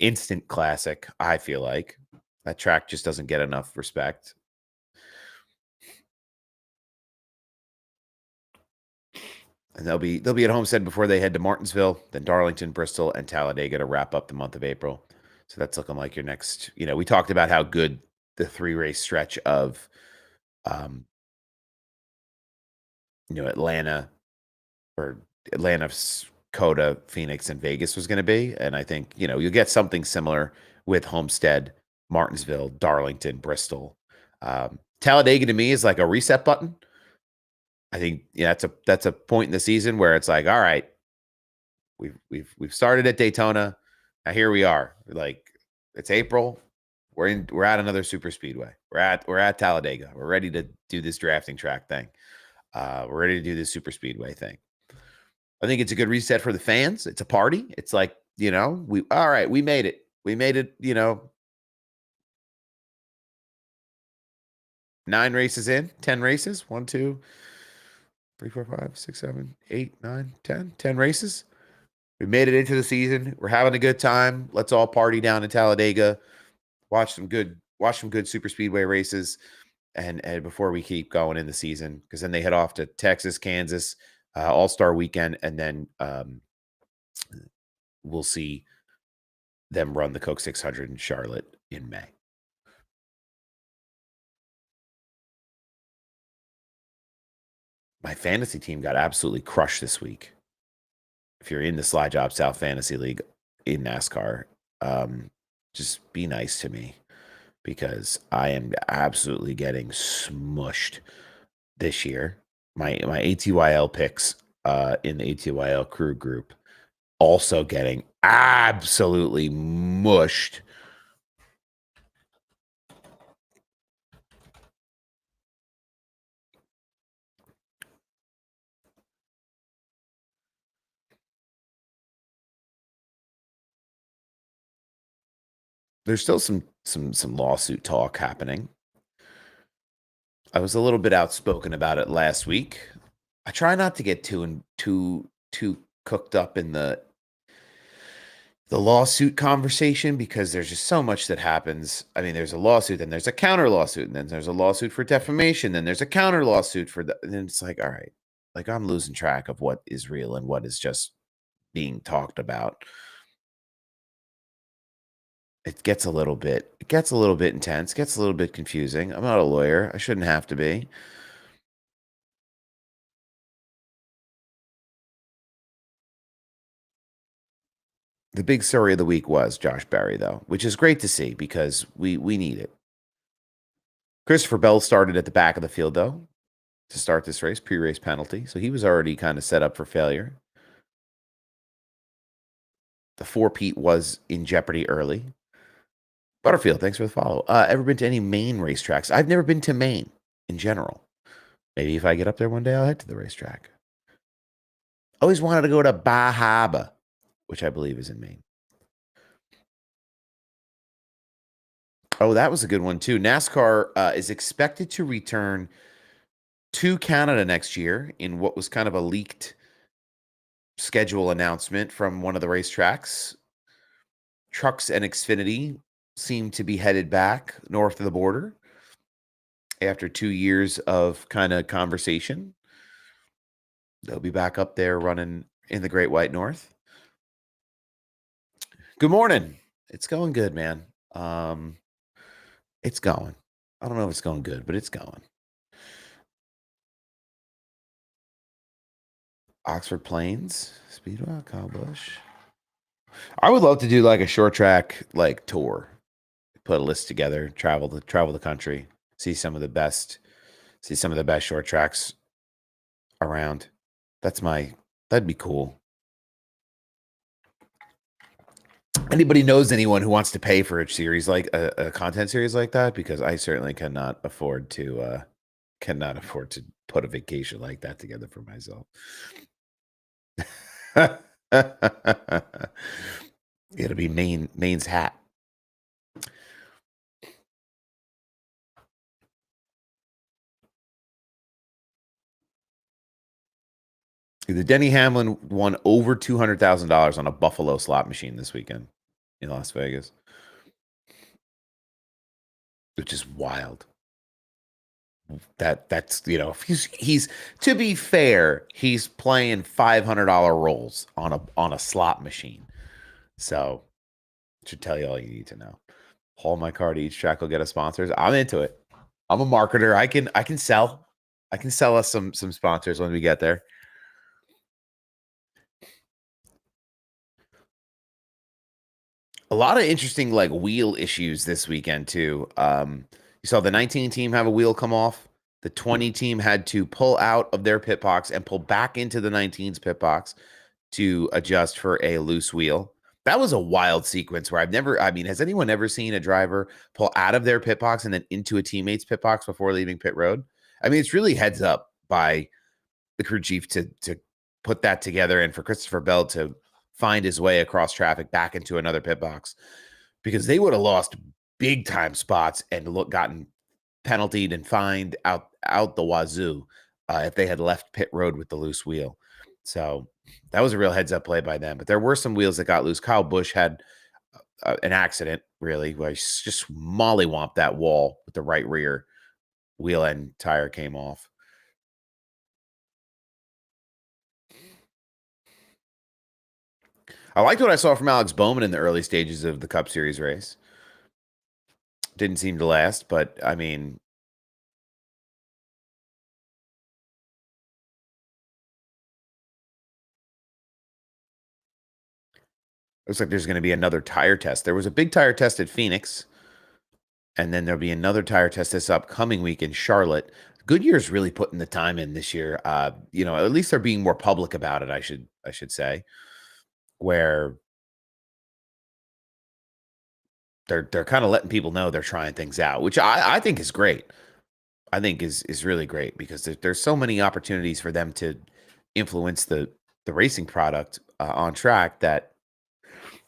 S2: Instant classic, I feel like. That track just doesn't get enough respect. And they'll be at Homestead before they head to Martinsville, then Darlington, Bristol, and Talladega to wrap up the month of April. So that's looking like your next, we talked about how good the 3-race stretch of, um, Atlanta or Atlanta, Coda, Phoenix, and Vegas was going to be. And I think, you'll get something similar with Homestead, Martinsville, Darlington, Bristol. Talladega to me is like a reset button. I think that's a point in the season where it's like, all right, we've started at Daytona. Now here we are. Like, it's April. We're at another super speedway. We're at Talladega. We're ready to do this drafting track thing. We're ready to do this super speedway thing. I think it's a good reset for the fans. It's a party. It's like, all right, we made it. We made it, 9 races in, 10 races. 1, 2, 3, 4, 5, 6, 7, 8, 9, 10. 10 races. We made it into the season. We're having a good time. Let's all party down in Talladega. Watch some good super speedway races, and before we keep going in the season, because then they head off to Texas, Kansas, All-Star Weekend, and then we'll see them run the Coke 600 in Charlotte in May. My fantasy team got absolutely crushed this week. If you're in the Slide Job Sal Fantasy League in NASCAR, just be nice to me, because I am absolutely getting smushed this year. My ATYL picks in the ATYL crew group also getting absolutely mushed. There's still some lawsuit talk happening. I was a little bit outspoken about it last week. I try not to get too cooked up in the lawsuit conversation, because there's just so much that happens. I mean, there's a lawsuit, then there's a counter lawsuit, and then there's a lawsuit for defamation, then there's a counter lawsuit and then it's like, all right, like, I'm losing track of what is real and what is just being talked about. It gets a little bit intense, gets a little bit confusing. I'm not a lawyer. I shouldn't have to be. The big story of the week was Josh Berry, though, which is great to see, because we need it. Christopher Bell started at the back of the field, though, to start this race, pre-race penalty. So he was already kind of set up for failure. The 4-Pete was in jeopardy early. Butterfield, thanks for the follow. Ever been to any Maine racetracks? I've never been to Maine in general. Maybe if I get up there one day, I'll head to the racetrack. Always wanted to go to Bar Harbor, which I believe is in Maine. Oh, that was a good one, too. NASCAR is expected to return to Canada next year in what was kind of a leaked schedule announcement from one of the racetracks. Trucks and Xfinity seem to be headed back north of the border after 2 years of kind of conversation. They'll be back up there running in the Great White North. Good morning. It's going good, man. It's going. I don't know if it's going good, but it's going. Oxford Plains, Speedway, Kyle Busch. I would love to do like a short track like tour. Put a list together, travel the country, see some of the best short tracks around. That'd be cool. Anybody knows anyone who wants to pay for a series like a content series like that? Because I certainly cannot afford to put a vacation like that together for myself. It'll be Maine's hat. The Denny Hamlin won over $200,000 on a Buffalo slot machine this weekend in Las Vegas, which is wild. That's he's to be fair, he's playing $500 rolls on a slot machine, so Should tell you all you need to know. Haul my car to each track will get us sponsors. I'm into it. I'm a marketer. I can sell. I can sell us some sponsors when we get there. A lot of interesting like wheel issues this weekend too. You saw the 19 team have a wheel come off. The 20 team had to pull out of their pit box and pull back into the 19's pit box to adjust for a loose wheel. That was a wild sequence where I mean, has anyone ever seen a driver pull out of their pit box and then into a teammate's pit box before leaving pit road? I mean, it's really heads up by the crew chief to put that together and for Christopher Bell to find his way across traffic back into another pit box, because they would have lost big time spots and gotten penaltied and fined out the wazoo if they had left pit road with the loose wheel. So that was a real heads up play by them. But there were some wheels that got loose. Kyle Busch had an accident, really, where he just mollywomped that wall with the right rear wheel end tire came off. I liked what I saw from Alex Bowman in the early stages of the Cup Series race. Didn't seem to last, but I mean, looks like there's going to be another tire test. There was a big tire test at Phoenix, and then there'll be another tire test this upcoming week in Charlotte. Goodyear's really putting the time in this year. At least they're being more public about it. I should say, where they're kind of letting people know they're trying things out, which I think is great. I think is really great because there's so many opportunities for them to influence the racing product on track, that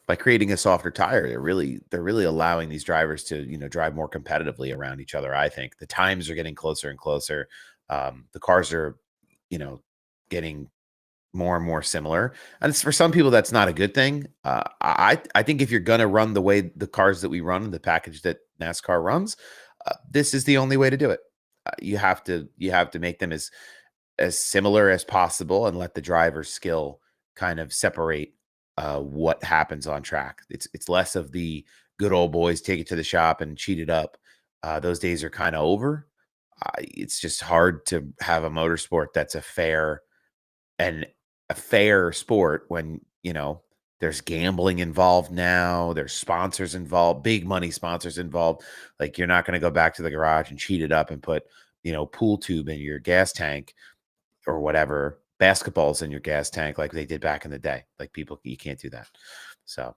S2: by creating a softer tire, they're really allowing these drivers to drive more competitively around each other. I think the times are getting closer and closer. The cars are getting more and more similar, and it's, for some people that's not a good thing. I think if you're gonna run the way the cars that we run, the package that NASCAR runs, this is the only way to do it. You have to make them as similar as possible and let the driver's skill kind of separate what happens on track. It's less of the good old boys take it to the shop and cheat it up. Those days are kind of over. It's just hard to have a motorsport that's and a fair sport when there's gambling involved now. There's sponsors involved, big money sponsors involved. Like, you're not going to go back to the garage and cheat it up and put pool tube in your gas tank or whatever, basketballs in your gas tank like they did back in the day. Like, people, you can't do that. So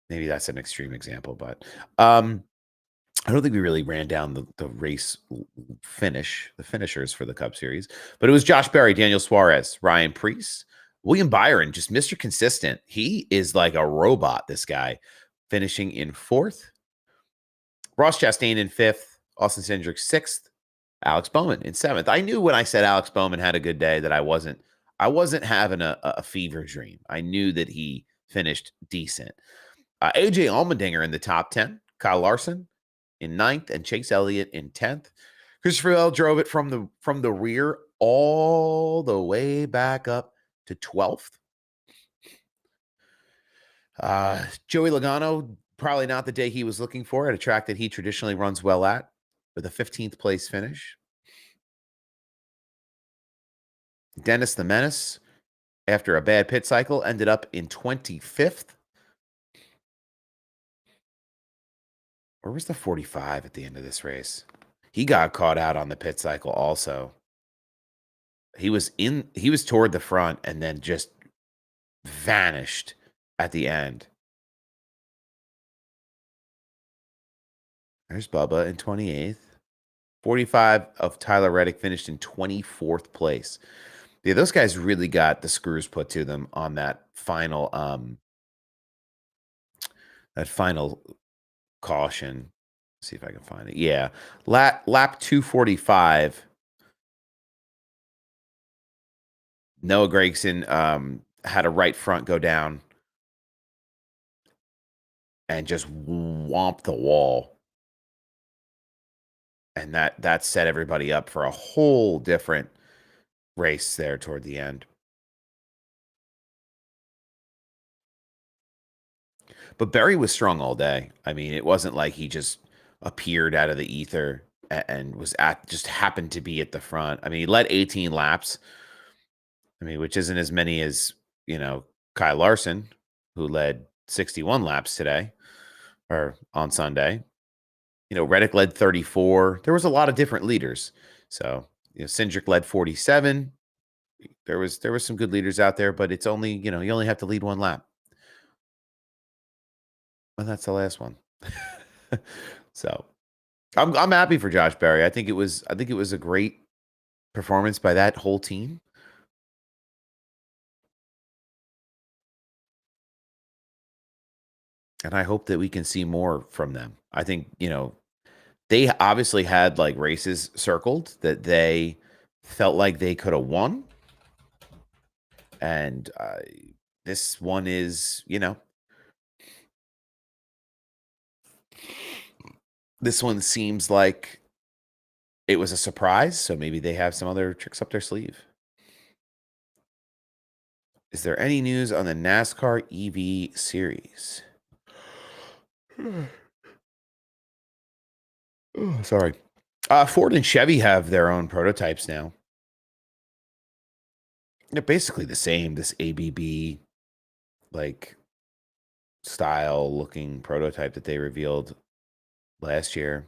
S2: maybe that's an extreme example, but I don't think we really ran down the race the finishers for the Cup Series, but it was Josh Berry, Daniel Suarez, Ryan Preece, William Byron, just Mr. Consistent. He is like a robot, this guy, finishing in fourth. Ross Chastain in fifth, Austin Cindric sixth, Alex Bowman in seventh. I knew when I said Alex Bowman had a good day that I wasn't having a fever dream. I knew that he finished decent. AJ Allmendinger in the top 10, Kyle Larson in ninth, and Chase Elliott in 10th. Christopher Bell drove it from the rear all the way back up to 12th. Joey Logano, probably not the day he was looking for at a track that he traditionally runs well at, with a 15th place finish. Dennis the Menace, after a bad pit cycle, ended up in 25th. Where was the 45 at the end of this race? He got caught out on the pit cycle also. He was toward the front and then just vanished at the end. There's Bubba in 28th. 45 of Tyler Reddick finished in 24th place. Yeah, those guys really got the screws put to them on that final caution. Let's see if I can find it. Yeah. Lap 245. Noah Gragson had a right front go down and just whomped the wall. And that set everybody up for a whole different race there toward the end. But Berry was strong all day. I mean, it wasn't like he just appeared out of the ether and was at just happened to be at the front. I mean, he led 18 laps. I mean, which isn't as many as, Kyle Larson, who led 61 laps today or on Sunday. Reddick led 34. There was a lot of different leaders. So, Cindric led 47. There was some good leaders out there, but it's only, you only have to lead one lap. And that's the last one. So I'm happy for Josh Berry. I think it was a great performance by that whole team. And I hope that we can see more from them. I think, they obviously had like races circled that they felt like they could have won. And this one is, this one seems like it was a surprise. So maybe they have some other tricks up their sleeve. Is there any news on the NASCAR EV series? Oh, sorry. Ford and Chevy have their own prototypes now. They're basically the same. This ABB like style looking prototype that they revealed last year.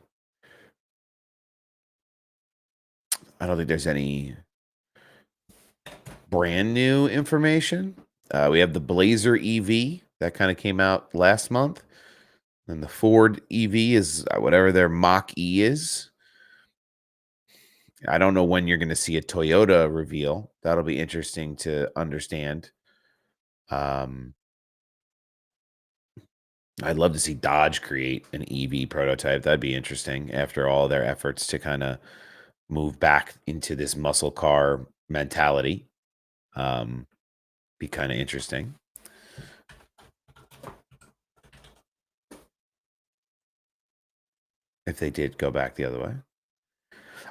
S2: I don't think there's any brand new information. We have the Blazer EV that kind of came out last month. And the Ford EV is whatever their Mach E is. I don't know when you're going to see a Toyota reveal. That'll be interesting to understand. I'd love to see Dodge create an EV prototype. That'd be interesting after all their efforts to kind of move back into this muscle car mentality. Be kind of interesting. If they did go back the other way.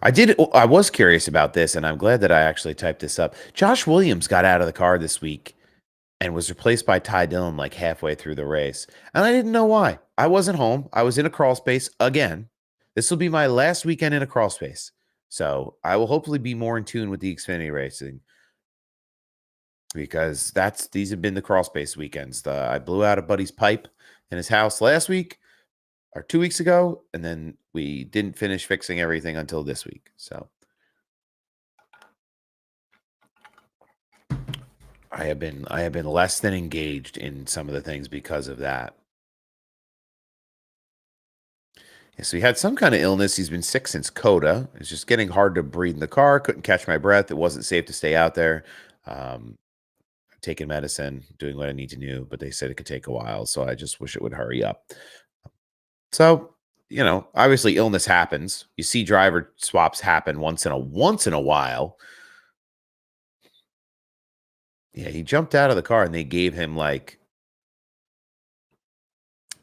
S2: I was curious about this, and I'm glad that I actually typed this up. Josh Williams got out of the car this week and was replaced by Ty Dillon like halfway through the race. And I didn't know why. I wasn't home. I was in a crawl space again. This will be my last weekend in a crawl space. So I will hopefully be more in tune with the Xfinity racing because these have been the crawl space weekends. I blew out a buddy's pipe in his house last week or 2 weeks ago, and then we didn't finish fixing everything until this week. So I have been less than engaged in some of the things because of that. Yeah, so he had some kind of illness. He's been sick since CODA. It's just getting hard to breathe in the car. Couldn't catch my breath. It wasn't safe to stay out there. Taking medicine, doing what I need to do, but they said it could take a while. So I just wish it would hurry up. So, obviously illness happens. You see driver swaps happen once in a while. Yeah, he jumped out of the car and they gave him like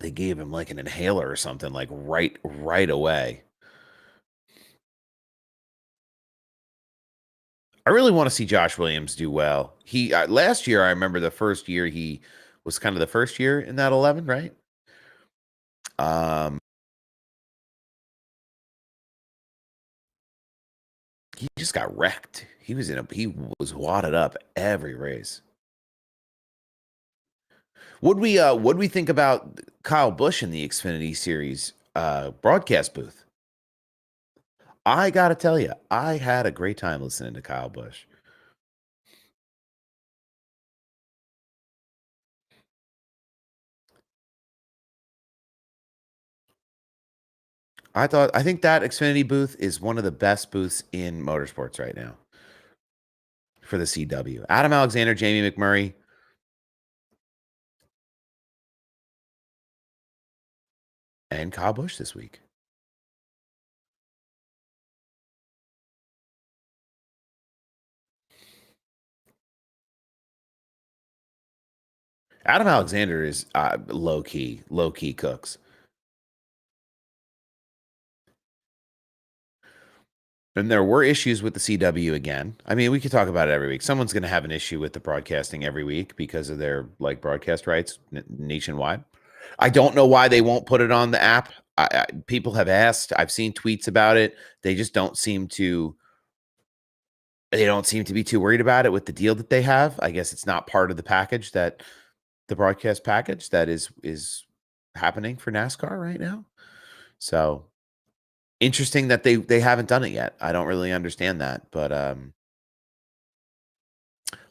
S2: an inhaler or something like right away. I really want to see Josh Williams do well. He last year, I remember the first year he was kind of the first year in that 11, right? He just got wrecked. He was wadded up every race. Would we think about Kyle Busch in the Xfinity Series broadcast booth? I got to tell you, I had a great time listening to Kyle Busch. I think that Xfinity booth is one of the best booths in motorsports right now for the CW. Adam Alexander, Jamie McMurray, and Kyle Busch this week. Adam Alexander is low key cooks. And there were issues with the CW again. I mean, we could talk about it every week. Someone's going to have an issue with the broadcasting every week because of their broadcast rights nationwide. I don't know why they won't put it on the app. People have asked. I've seen tweets about it. They just don't seem to. They don't seem to be too worried about it with the deal that they have. I guess it's not part of the package that the broadcast package that is happening for NASCAR right now. So interesting that they haven't done it yet. I don't really understand that, but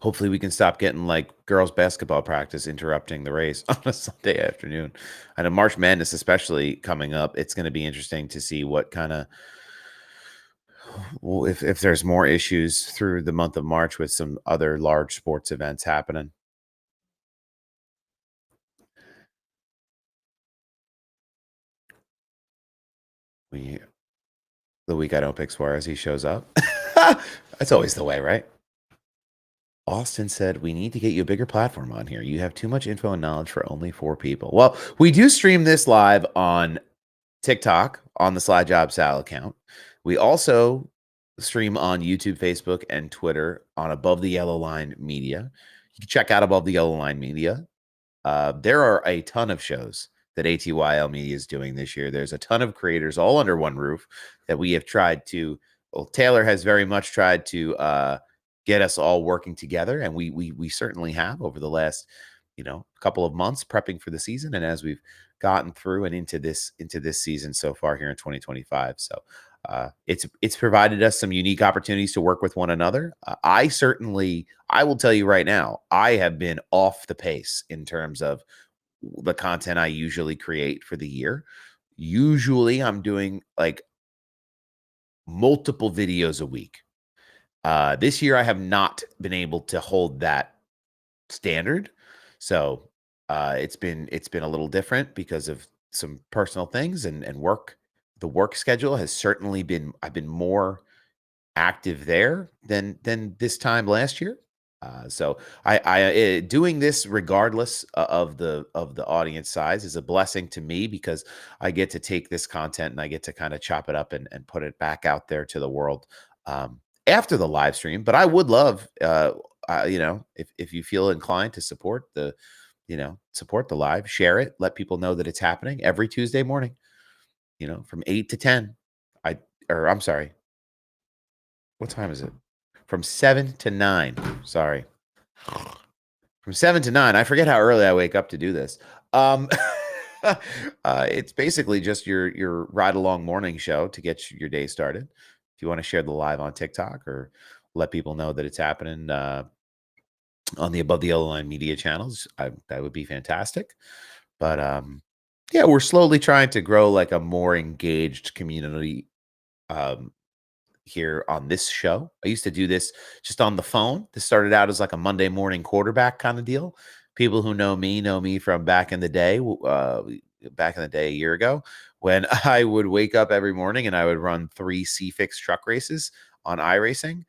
S2: hopefully we can stop getting like girls basketball practice interrupting the race on a Sunday afternoon. And a March Madness, especially coming up, it's going to be interesting to see what kind of if there's more issues through the month of March with some other large sports events happening. We the week I don't pick Suarez, he shows up. That's always the way, right? Austin said, "We need to get you a bigger platform on here. You have too much info and knowledge for only 4 people." Well, we do stream this live on TikTok on the Slide Job Sal account. We also stream on YouTube, Facebook, and Twitter on Above the Yellow Line Media. You can check out Above the Yellow Line Media. There are a ton of shows that ATYL Media is doing this year. There's a ton of creators all under one roof that we have tried to. Well, Taylor has very much tried to get us all working together, and we certainly have over the last couple of months prepping for the season, and as we've gotten through and into this season so far here in 2025. So it's provided us some unique opportunities to work with one another. I will tell you right now, I have been off the pace in terms of the content I usually create for the year. Usually I'm doing like multiple videos a week. This year I have not been able to hold that standard. So it's been a little different because of some personal things and work. The work schedule has certainly been I've been more active there than this time last year. So doing this regardless of the audience size is a blessing to me because I get to take this content and I get to kind of chop it up and put it back out there to the world after the live stream. But I would love, if you feel inclined to support support the live, share it, let people know that it's happening every Tuesday morning, from 8 to 10. I'm sorry, what time is it? From 7 to 9. Sorry. From 7 to 9. I forget how early I wake up to do this. It's basically just your ride along morning show to get your day started. If you want to share the live on TikTok or let people know that it's happening on the Above the Yellow Line Media channels, that would be fantastic. But yeah, we're slowly trying to grow like a more engaged community here on this show. I used to do this just on the phone. This started out as like a Monday morning quarterback kind of deal. People who know me from back in the day, a year ago, when I would wake up every morning and I would run 3 C-Fix truck races on iRacing.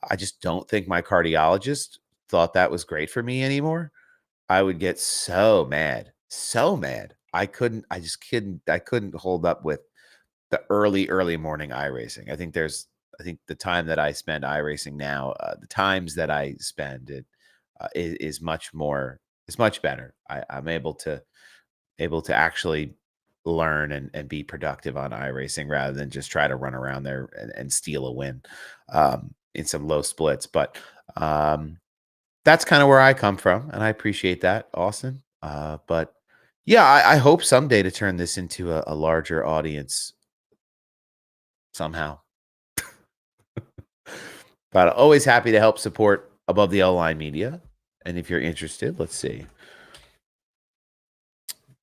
S2: I just don't think my cardiologist thought that was great for me anymore. I would get so mad, so mad. I couldn't hold up with the early morning iRacing. I think the time that I spend iRacing now, the times that I spend it is much more. It's much better. I'm able to actually learn and be productive on iRacing rather than just try to run around there and steal a win in some low splits. But that's kind of where I come from, and I appreciate that, Austin. But yeah, I hope someday to turn this into a larger audience somehow. But always happy to help support Above the Yellow Line Media. And if you're interested, let's see.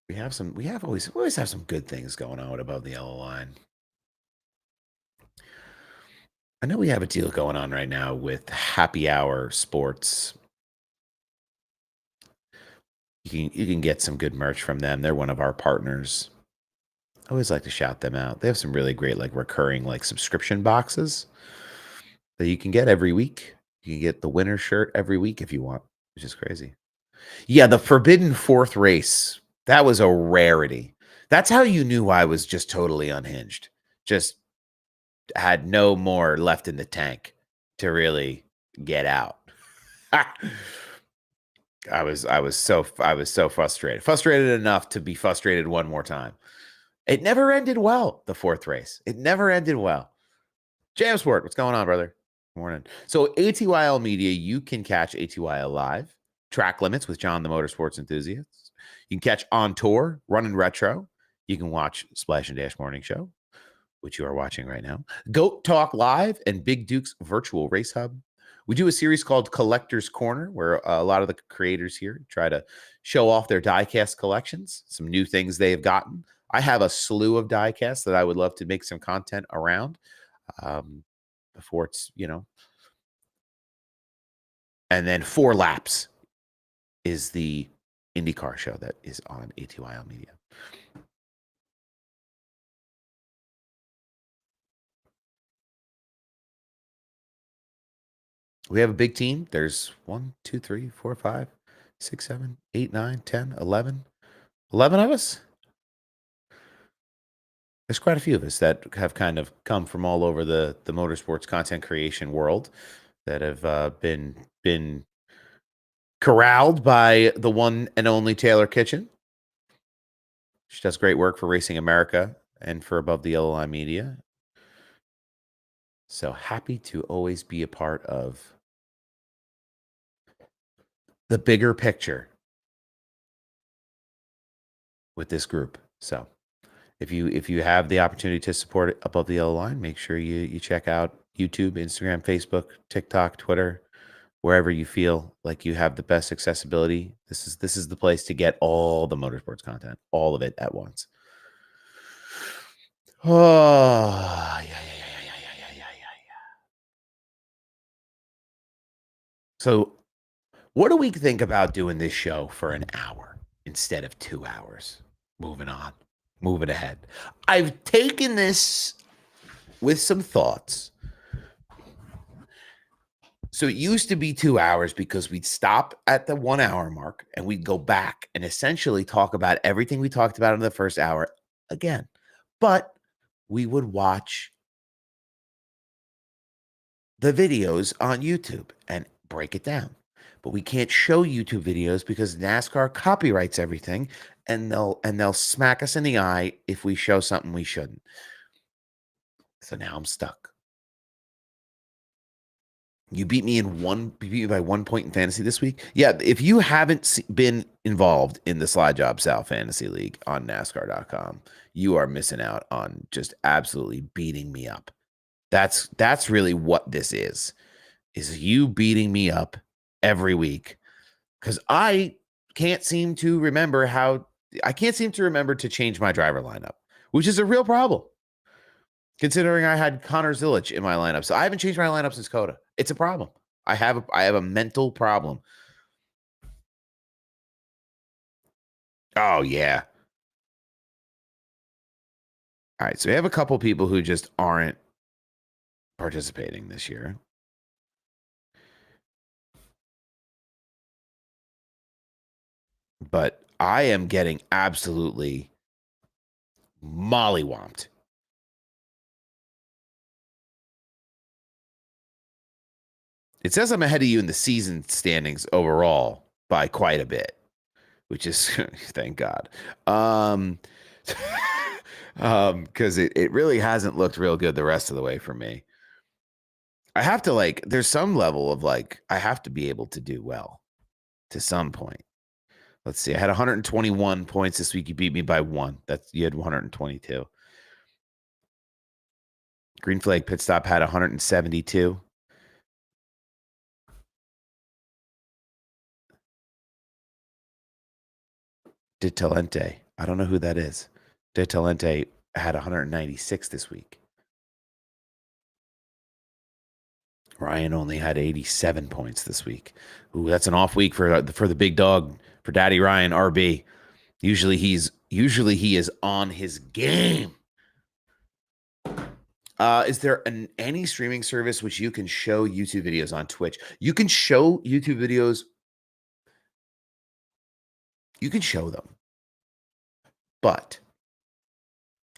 S2: We always have some good things going on with Above the Yellow Line. I know we have a deal going on right now with Happy Hour Sports. You can get some good merch from them. They're one of our partners. I always like to shout them out. They have some really great like recurring like subscription boxes that you can get every week. You can get the winter shirt every week if you want, which is crazy. Yeah, the Forbidden Fourth race. That was a rarity. That's how you knew I was just totally unhinged. Just had no more left in the tank to really get out. I was so frustrated enough to be frustrated one more time. It never ended well. The fourth race, it never ended well. Jam Sport, what's going on, brother? Morning. So ATYL Media, you can catch ATYL live, track limits with John the Motorsports Enthusiast. You can catch On Tour, Running Retro. You can watch Splash and Dash Morning Show, which you are watching right now. Goat Talk Live and Big Duke's Virtual Race Hub. We do a series called Collector's Corner, where a lot of the creators here try to show off their diecast collections, some new things they have gotten. I have a slew of diecasts that I would love to make some content around before it's, and then 4 Laps is the IndyCar show that is on ATYL Media. We have a big team. There's 1, 2, 3, 4, 5, 6, 7, 8, 9, 10, 11. 11 of us. There's quite a few of us that have kind of come from all over the motorsports content creation world that have been corralled by the one and only Taylor Kitchen. She does great work for Racing America and for Above the Yellow Line Media. So happy to always be a part of the bigger picture with this group. So if you have the opportunity to support Above the Yellow Line, make sure you check out YouTube, Instagram, Facebook, TikTok, Twitter, wherever you feel like you have the best accessibility. This is the place to get all the motorsports content, all of it at once. Oh, yeah. So what do we think about doing this show for an hour instead of 2 hours? Moving on, moving ahead. I've taken this with some thoughts. So it used to be 2 hours because we'd stop at the 1 hour mark and we'd go back and essentially talk about everything we talked about in the first hour again. But we would watch the videos on YouTube and break it down. But we can't show YouTube videos because NASCAR copyrights everything, and they'll smack us in the eye if we show something we shouldn't. So now I'm stuck. You beat me by 1 point in fantasy this week. Yeah, if you haven't been involved in the Slide Job Sal Fantasy League on NASCAR.com, you are missing out on just absolutely beating me up. That's really what this is you beating me up every week because I can't seem to remember to change my driver lineup, which is a real problem considering I had Connor Zilic in my lineup. So I haven't changed my lineup since Coda. It's a problem. I have a mental problem. Oh yeah. All right, so we have a couple people who just aren't participating this year. But I am getting absolutely mollywomped. It says I'm ahead of you in the season standings overall by quite a bit, which is thank God. Because it really hasn't looked real good the rest of the way for me. I have to there's some level of I have to be able to do well to some point. Let's see. I had 121 points this week. You beat me by 1. You had 122. Green Flag Pit Stop had 172. De Talente. I don't know who that is. De Talente had 196 this week. Ryan only had 87 points this week. Ooh, that's an off week for the big dog, for Daddy Ryan RB. Usually he is on his game. Is there any streaming service which you can show YouTube videos on Twitch? You can show YouTube videos. You can show them, but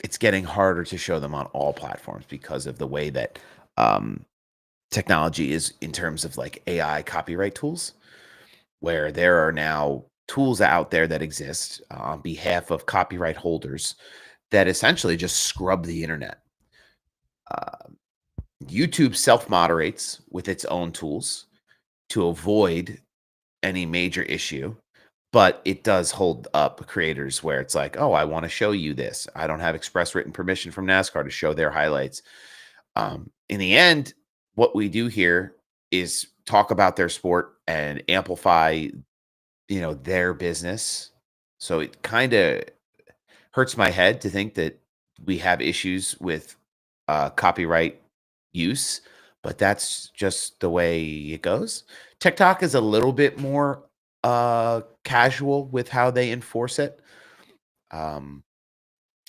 S2: it's getting harder to show them on all platforms because of the way that technology is in terms of AI copyright tools. where there are now tools out there that exist on behalf of copyright holders that essentially just scrub the internet. Uh, YouTube self moderates with its own tools to avoid any major issue, but it does hold up creators where it's like, oh, I want to show you this. I don't have express written permission from NASCAR to show their highlights. In the end, what we do here is talk about their sport and amplify, their business. So it kind of hurts my head to think that we have issues with copyright use, but that's just the way it goes. TikTok is a little bit more casual with how they enforce it. Um,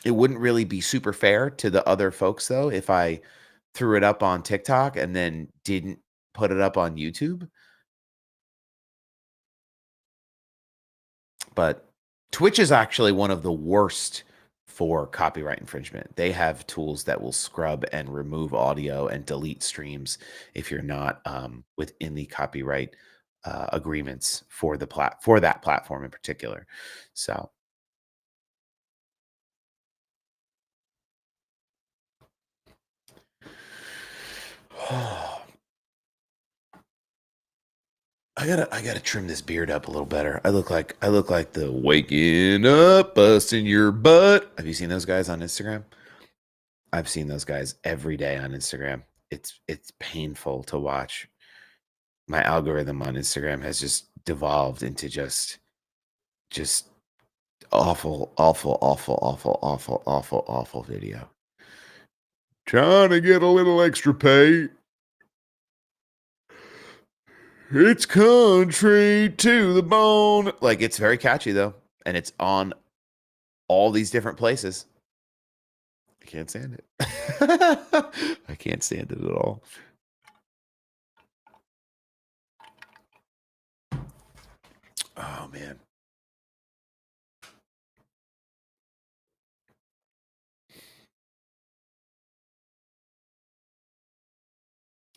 S2: it wouldn't really be super fair to the other folks though if I threw it up on TikTok and then didn't put it up on YouTube. But Twitch is actually one of the worst for copyright infringement. They have tools that will scrub and remove audio and delete streams if you're not within the copyright agreements for for that platform in particular. So I gotta trim this beard up a little better. I look like the waking up, busting your butt. Have you seen those guys on Instagram? I've seen those guys every day on Instagram. It's painful to watch. My algorithm on Instagram has just devolved into just awful, awful, awful, awful, awful, awful, awful video. Trying to get a little extra pay. It's country to the bone. Like it's very catchy though, and it's on all these different places. I can't stand it. I can't stand it at all. Oh man.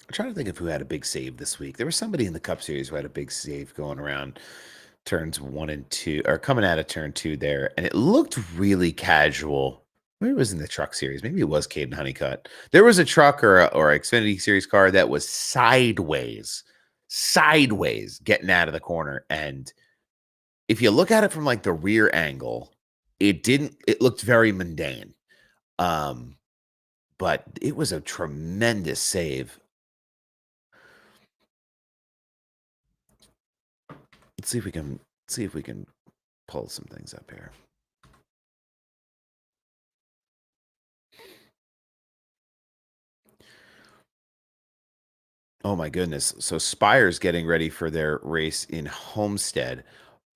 S2: I'm trying to think of who had a big save this week. There was somebody in the Cup Series who had a big save going around turns 1 and 2, or coming out of turn 2 there, and it looked really casual. Maybe it was in the Truck Series. Maybe it was Caden Honeycutt. There was a Truck or Xfinity Series car that was sideways getting out of the corner, and if you look at it from like the rear angle, it looked very mundane. But it was a tremendous save. Let's see if we can pull some things up here. Oh my goodness. So Spire's getting ready for their race in Homestead.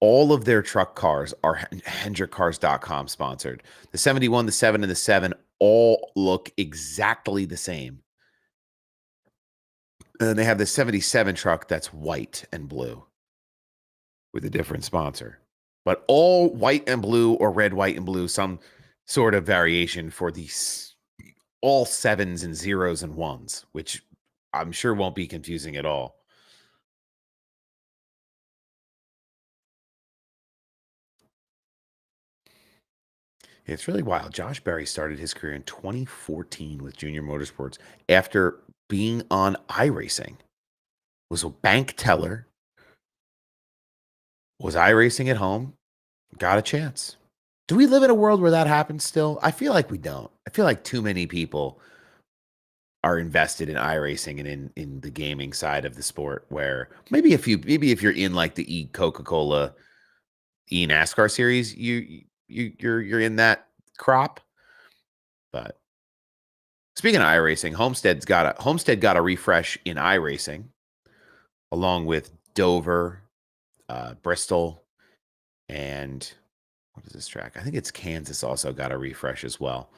S2: All of their truck cars are HendrickCars.com sponsored. The 71, the 7, and the 7 all look exactly the same. And then they have the 77 truck that's white and blue with a different sponsor. But all white and blue or red, white, and blue, some sort of variation for these all 7s and 0s and 1s, which I'm sure won't be confusing at all. It's really wild. Josh Berry started his career in 2014 with Junior Motorsports after being on iRacing. Was a bank teller, was iRacing at home, got a chance. Do we live in a world where that happens still? I feel like we don't. I feel like too many people are invested in iRacing and in the gaming side of the sport, where maybe if you're in like the Coca-Cola NASCAR series, you're in that crop. But speaking of iRacing, Homestead got a refresh in iRacing, along with Dover, Bristol, and what is this track? I think it's Kansas also got a refresh as well.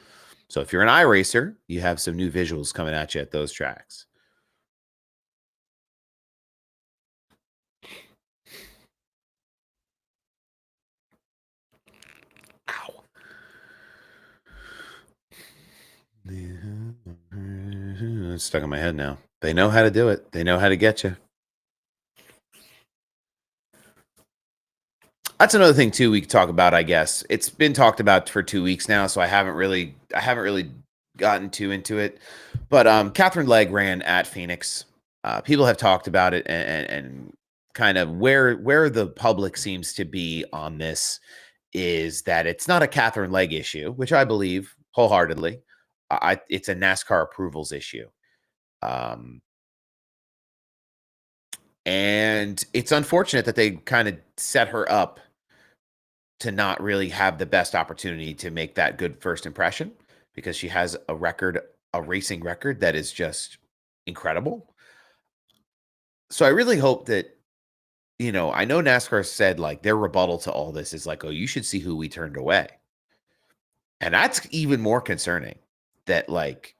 S2: So if you're an iRacer, you have some new visuals coming at you at those tracks. Ow. It's stuck in my head now. They know how to do it. They know how to get you. That's another thing too we could talk about, I guess. It's been talked about for 2 weeks now, so I haven't really gotten too into it. But Catherine Legg ran at Phoenix. People have talked about it, and kind of where the public seems to be on this is that it's not a Catherine Legg issue, which I believe wholeheartedly. It's a NASCAR approvals issue. Um, and it's unfortunate that they kind of set her up to not really have the best opportunity to make that good first impression, because she has a racing record that is just incredible. So I really hope that, I know NASCAR said like their rebuttal to all this is like, oh, you should see who we turned away. And that's even more concerning, that like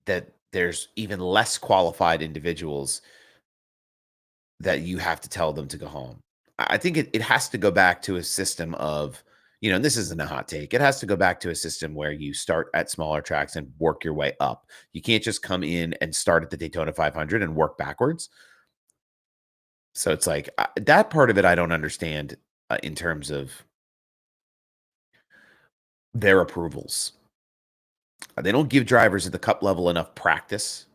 S2: that there's even less qualified individuals that you have to tell them to go home. I think it has to go back to a system of, and this isn't a hot take. It has to go back to a system where you start at smaller tracks and work your way up. You can't just come in and start at the Daytona 500 and work backwards. So it's like that part of it I don't understand, in terms of their approvals. They don't give drivers at the cup level enough practice.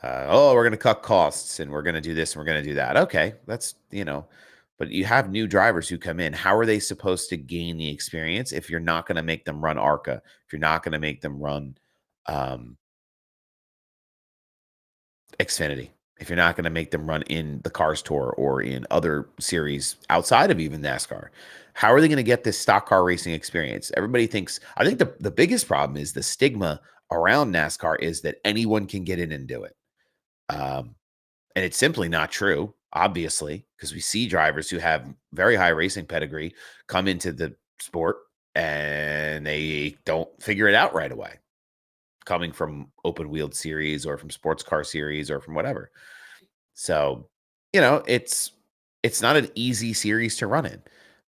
S2: Oh, we're going to cut costs and we're going to do this and we're going to do that. Okay, but you have new drivers who come in. How are they supposed to gain the experience if you're not going to make them run ARCA? If you're not going to make them run um, Xfinity? If you're not going to make them run in the Cars Tour or in other series outside of even NASCAR? How are they going to get this stock car racing experience? Everybody thinks, I think the biggest problem is the stigma around NASCAR is that anyone can get in and do it. Um, and it's simply not true, obviously, because we see drivers who have very high racing pedigree come into the sport and they don't figure it out right away, coming from open wheeled series or from sports car series or from whatever. So, it's not an easy series to run in.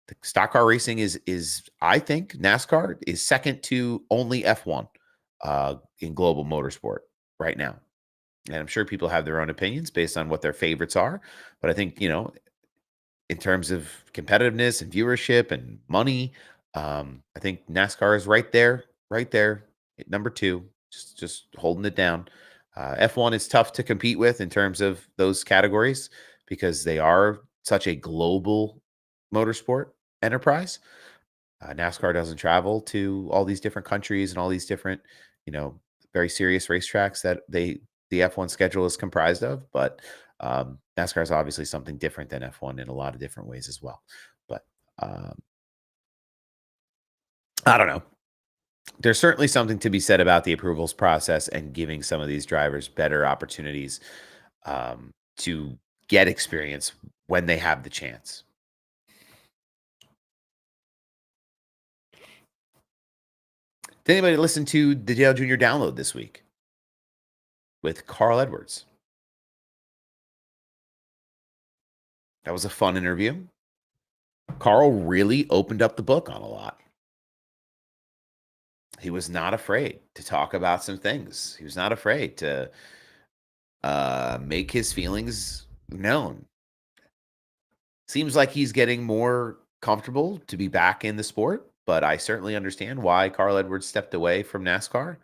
S2: The stock car racing is I think NASCAR is second to only F1 in global motorsport right now. And I'm sure people have their own opinions based on what their favorites are. But I think, in terms of competitiveness and viewership and money, I think NASCAR is right there at number two, just holding it down. F1 is tough to compete with in terms of those categories because they are such a global motorsport enterprise. NASCAR doesn't travel to all these different countries and all these different, you know, very serious racetracks that the F1 schedule is comprised of. But NASCAR is obviously something different than F1 in a lot of different ways as well. But um, I don't know. There's certainly something to be said about the approvals process and giving some of these drivers better opportunities to get experience when they have the chance. Did anybody listen to the Dale Jr. download this week with Carl Edwards? That was a fun interview. Carl really opened up the book on a lot. He was not afraid to talk about some things. He was not afraid to make his feelings known. Seems like he's getting more comfortable to be back in the sport, but I certainly understand why Carl Edwards stepped away from NASCAR.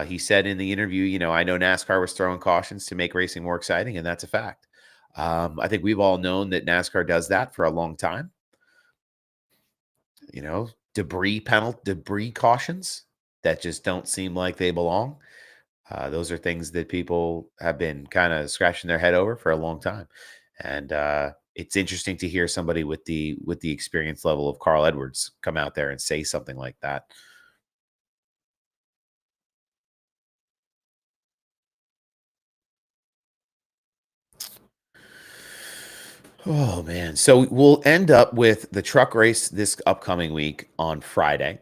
S2: He said in the interview, I know NASCAR was throwing cautions to make racing more exciting, and that's a fact. I think we've all known that NASCAR does that for a long time. Debris cautions that just don't seem like they belong. Those are things that people have been kind of scratching their head over for a long time, and it's interesting to hear somebody with the experience level of Carl Edwards come out there and say something like that. Oh man! So we'll end up with the truck race this upcoming week on Friday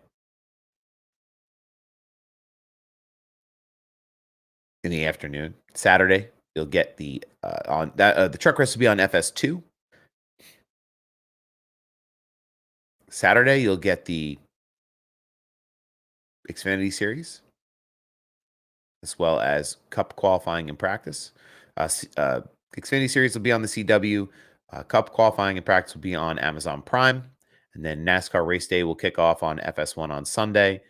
S2: in the afternoon. Saturday, you'll get the truck race will be on FS2. Saturday, you'll get the Xfinity Series, as well as Cup qualifying and practice. Xfinity Series will be on the CW. Cup qualifying and practice will be on Amazon Prime, and then NASCAR race day will kick off on FS1 on Sunday.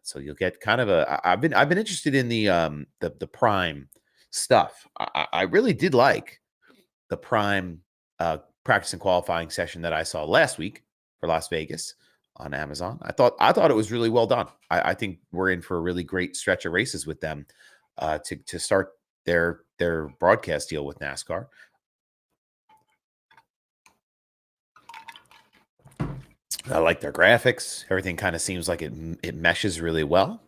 S2: So you'll get kind of I've been interested in the Prime stuff. I really did like the Prime practice and qualifying session that I saw last week for Las Vegas on Amazon. I thought it was really well done. I think we're in for a really great stretch of races with them to start their broadcast deal with NASCAR. I like their graphics. Everything kind of seems like it meshes really well.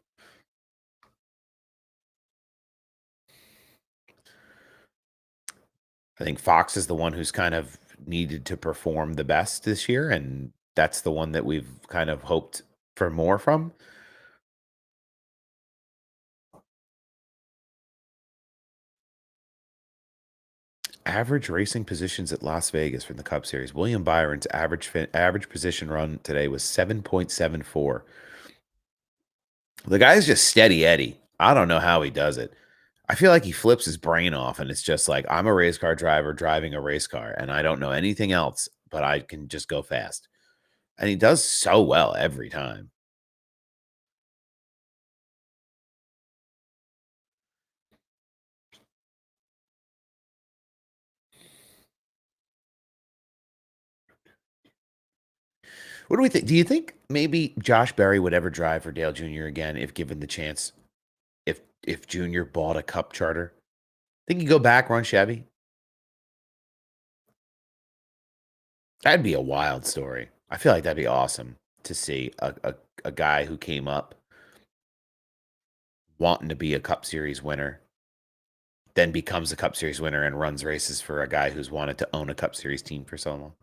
S2: I think Fox is the one who's kind of needed to perform the best this year, and that's the one that we've kind of hoped for more from. Average racing positions at Las Vegas from the Cup Series. William Byron's average position run today was 7.74. The guy's just steady Eddie. I don't know how he does it. I feel like he flips his brain off and it's just like, I'm a race car driver driving a race car and I don't know anything else, but I can just go fast. And he does so well every time. What do we think? Do you think maybe Josh Berry would ever drive for Dale Jr. again if given the chance? If Jr. bought a Cup charter, think he'd go back run Chevy? That'd be a wild story. I feel like that'd be awesome to see a guy who came up wanting to be a Cup Series winner, then becomes a Cup Series winner and runs races for a guy who's wanted to own a Cup Series team for so long.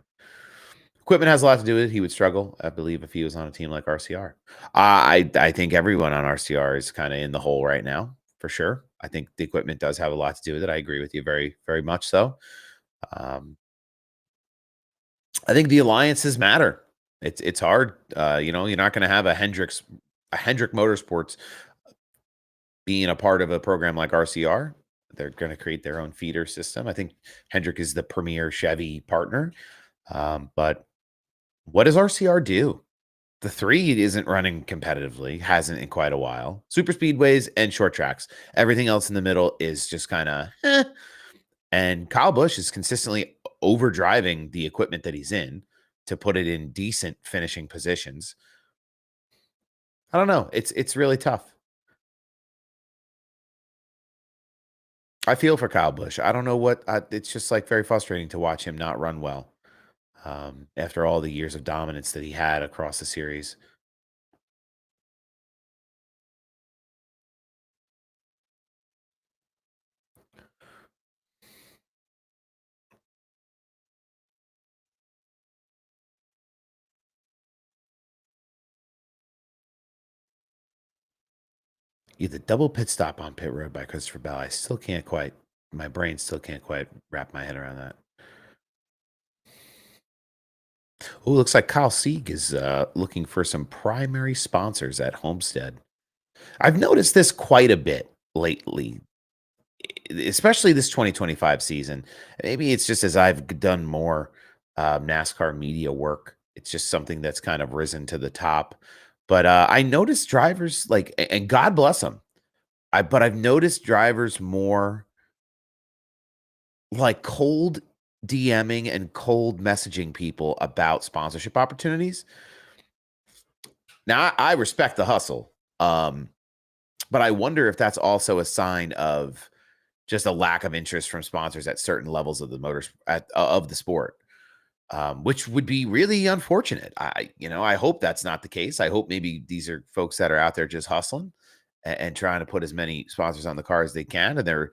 S2: Equipment has a lot to do with it. He would struggle, I believe, if he was on a team like RCR. I think everyone on RCR is kind of in the hole right now, for sure. I think the equipment does have a lot to do with it. I agree with you very, very much so. Um, I think the alliances matter. It's hard. You're not going to have a Hendrick Motorsports being a part of a program like RCR. They're going to create their own feeder system. I think Hendrick is the premier Chevy partner. But what does RCR do? The 3 isn't running competitively, hasn't in quite a while. Super speedways and short tracks. Everything else in the middle is just kind of And Kyle Busch is consistently overdriving the equipment that he's in to put it in decent finishing positions. I don't know. It's really tough. I feel for Kyle Busch. I don't know it's just like very frustrating to watch him not run well after all the years of dominance that he had across the series. Yeah, the double pit stop on pit road by Christopher Bell. My brain still can't quite wrap my head around that. Oh, looks like Kyle Sieg is looking for some primary sponsors at Homestead. I've noticed this quite a bit lately, especially this 2025 season. Maybe it's just as I've done more NASCAR media work. It's just something that's kind of risen to the top. But I noticed drivers and God bless them. But I've noticed drivers more like cold DMing and cold messaging people about sponsorship opportunities. Now, I respect the hustle, but I wonder if that's also a sign of just a lack of interest from sponsors at certain levels of of the sport, which would be really unfortunate. I hope that's not the case. I hope maybe these are folks that are out there just hustling and trying to put as many sponsors on the car as they can, and they're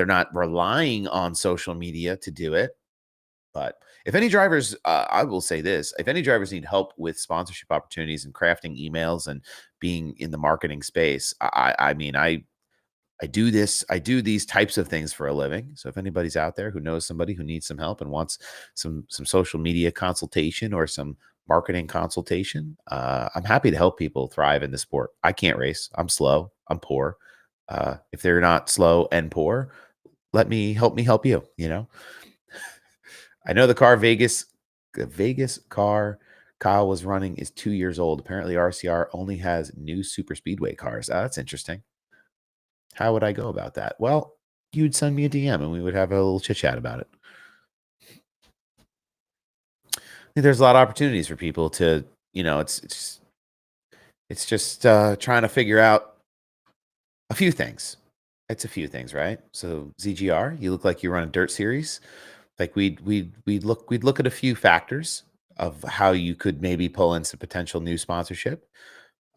S2: not relying on social media to do it. But if any drivers, I will say this: if any drivers need help with sponsorship opportunities and crafting emails and being in the marketing space, I mean, I do this. I do these types of things for a living. So if anybody's out there who knows somebody who needs some help and wants some social media consultation or some marketing consultation, I'm happy to help people thrive in the sport. I can't race. I'm slow. I'm poor. If they're not slow and poor, let me help you. I know the Vegas car Kyle was running is 2 years old. Apparently, RCR only has new super speedway cars. That's interesting. How would I go about that? Well, you'd send me a DM and we would have a little chit chat about it. I think there's a lot of opportunities for people to, it's just trying to figure out a few things. It's a few things, right? So ZGR, you look like you run a dirt series. Like we'd look at a few factors of how you could maybe pull in some potential new sponsorship.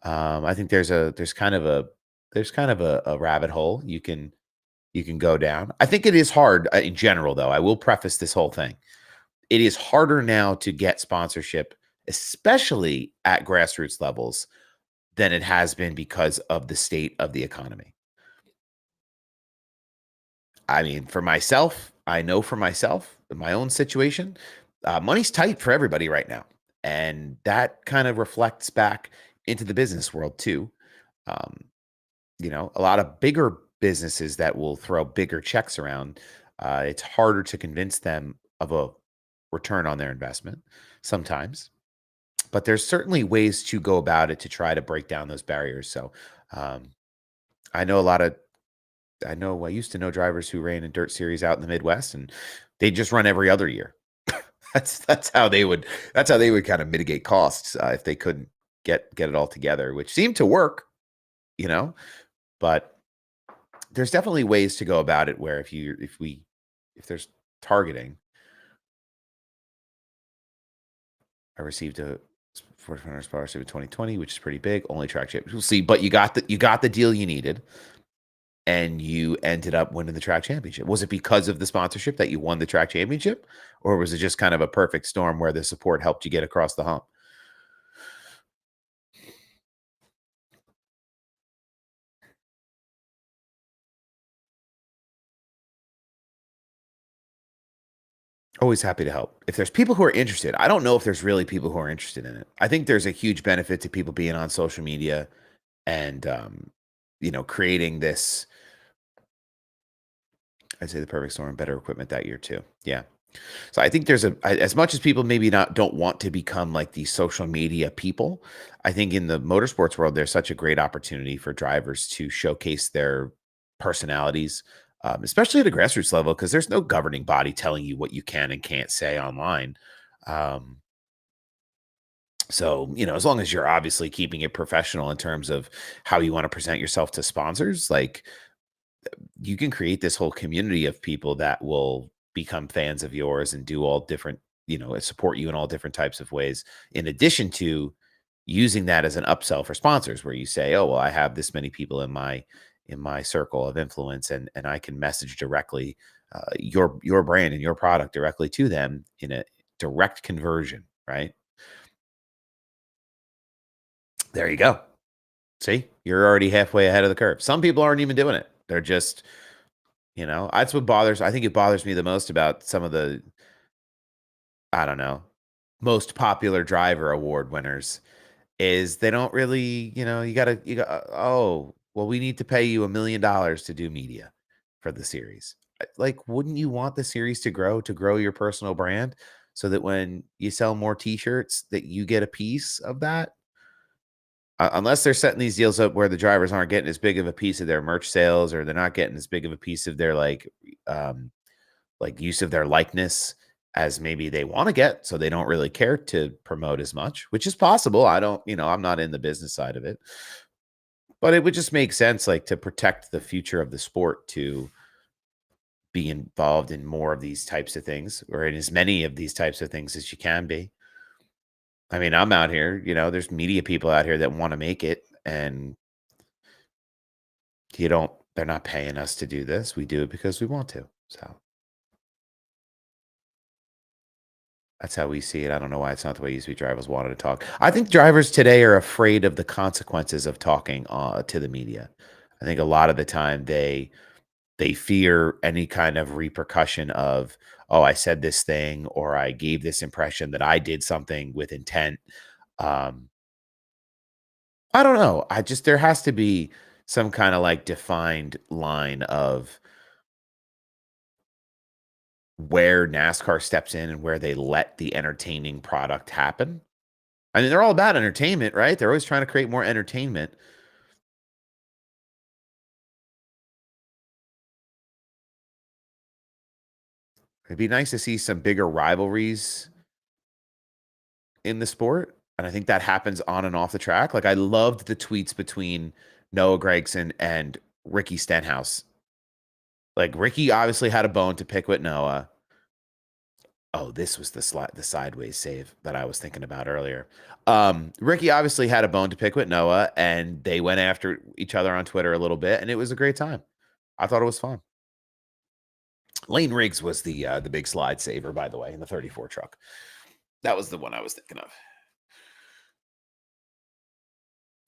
S2: I think there's kind of a rabbit hole you can go down. I think it is hard in general, though. I will preface this whole thing. It is harder now to get sponsorship, especially at grassroots levels, than it has been because of the state of the economy. I mean, for myself, I know for myself, in my own situation, money's tight for everybody right now. And that kind of reflects back into the business world too. Um, a lot of bigger businesses that will throw bigger checks around, it's harder to convince them of a return on their investment sometimes. But there's certainly ways to go about it to try to break down those barriers. So um, I know a lot of I used to know drivers who ran in dirt series out in the Midwest, and they just run every other year. That's how they would kind of mitigate costs if they couldn't get it all together, which seemed to work, you know. But there's definitely ways to go about it where if there's targeting, I received a $400 scholarship in 2020, which is pretty big. Only track champions. We'll see, but you got the deal you needed and you ended up winning the track championship. Was it because of the sponsorship that you won the track championship, or was it just kind of a perfect storm where the support helped you get across the hump? Always happy to help. If there's people who are interested, I don't know if there's really people who are interested in it. I think there's a huge benefit to people being on social media and creating this. I'd say the perfect storm, better equipment that year too. Yeah. So I think as much as people maybe not don't want to become like these social media people, I think in the motorsports world, there's such a great opportunity for drivers to showcase their personalities, especially at a grassroots level, because there's no governing body telling you what you can and can't say online. Um, so, as long as you're obviously keeping it professional in terms of how you want to present yourself to sponsors, like you can create this whole community of people that will become fans of yours and do all different, support you in all different types of ways. In addition to using that as an upsell for sponsors, where you say, "Oh, well, I have this many people in my circle of influence, and I can message directly your brand and your product directly to them in a direct conversion." Right there, you go. See, you're already halfway ahead of the curve. Some people aren't even doing it. They're just that's what bothers I think it bothers me the most about some of the, I don't know, most popular driver award winners is they don't really, oh, well, we need to pay you $1 million to do media for the series. Like, wouldn't you want the series to grow your personal brand so that when you sell more t-shirts that you get a piece of that? Unless they're setting these deals up where the drivers aren't getting as big of a piece of their merch sales, or they're not getting as big of a piece of their um use of their likeness as maybe they want to get, so they don't really care to promote as much, which is possible. I don't, I'm not in the business side of it, but it would just make sense, like, to protect the future of the sport, to be involved in more of these types of things, or in as many of these types of things as you can be. I mean, I'm out here, there's media people out here that want to make it, and they're not paying us to do this. We do it because we want to. So that's how we see it. I don't know why it's not the way it used to be. Drivers wanted to talk. I think drivers today are afraid of the consequences of talking to the media. I think a lot of the time they fear any kind of repercussion of, oh, I said this thing, or I gave this impression that I did something with intent. Um, I don't know. There has to be some kind of like defined line of where NASCAR steps in and where they let the entertaining product happen. I mean, they're all about entertainment, right? They're always trying to create more entertainment. It'd be nice to see some bigger rivalries in the sport. And I think that happens on and off the track. Like, I loved the tweets between Noah Gragson and Ricky Stenhouse. Like, Ricky obviously had a bone to pick with Noah. Oh, this was the sideways save that I was thinking about earlier. Ricky obviously had a bone to pick with Noah, and they went after each other on Twitter a little bit, and it was a great time. I thought it was fun. Lane Riggs was the big slide saver, by the way, in the 34 truck. That was the one I was thinking of.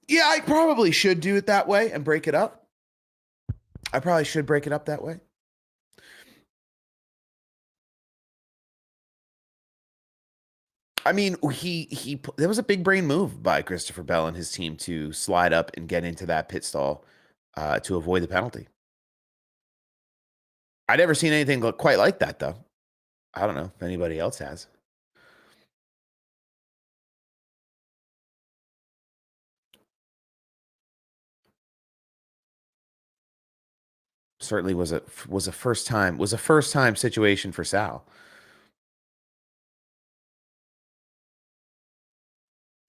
S2: Yeah, I probably should do it that way and break it up. I probably should break it up that way. I mean, there was a big brain move by Christopher Bell and his team to slide up and get into that pit stall to avoid the penalty. I'd never seen anything quite like that, though. I don't know if anybody else has. Certainly was a first time situation for Sal.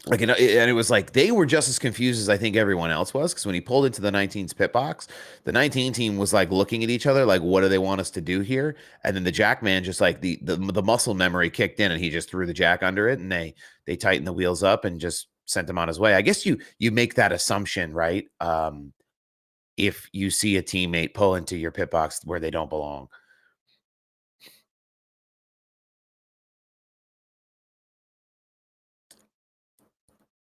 S2: Like, and it was like they were just as confused as I think everyone else was, because when he pulled into the 19's pit box, the 19 team was like looking at each other like, what do they want us to do here? And then the jack man just like the muscle memory kicked in, and he just threw the jack under it, and they tightened the wheels up and just sent him on his way. I guess you make that assumption, right? If you see a teammate pull into your pit box where they don't belong.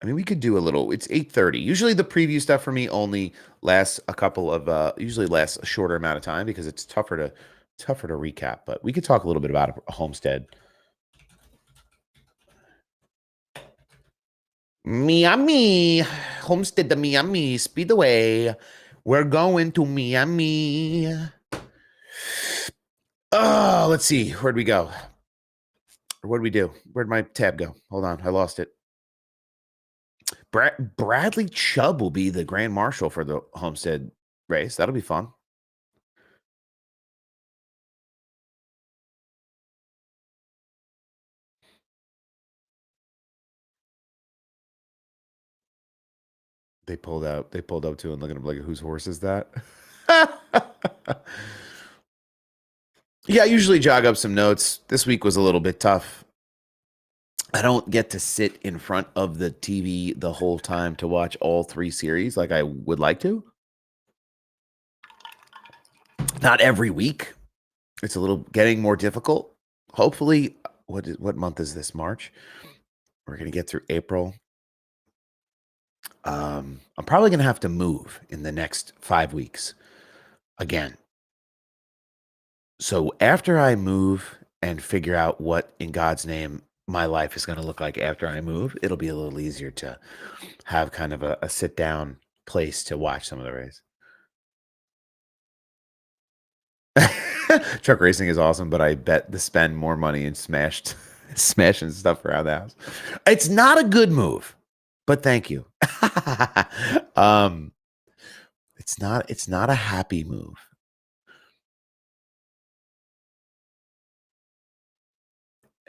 S2: I mean, we could do a little. It's 8:30. Usually the preview stuff for me only lasts a couple of usually lasts a shorter amount of time because it's tougher to recap, but we could talk a little bit about a Homestead. Miami. Homestead the Miami Speedway. We're going to Miami. Oh, let's see. Where'd we go? What'd we do? Where'd my tab go? Hold on. I lost it. Bradley Chubb will be the grand marshal for the Homestead race. That'll be fun. They pulled up to and looking at him like, whose horse is that? Yeah, I usually jog up some notes. This week was a little bit tough. I don't get to sit in front of the TV the whole time to watch all 3 series like I would like to. Not every week. It's a little getting more difficult. Hopefully, what month is this? March. We're going to get through April. I'm probably going to have to move in the next 5 weeks again. So after I move and figure out what in God's name my life is going to look like after I move, it'll be a little easier to have kind of a sit down place to watch some of the race. Truck racing is awesome, but I bet to spend more money in smashing stuff around the house. It's not a good move, but thank you. It's not a happy move.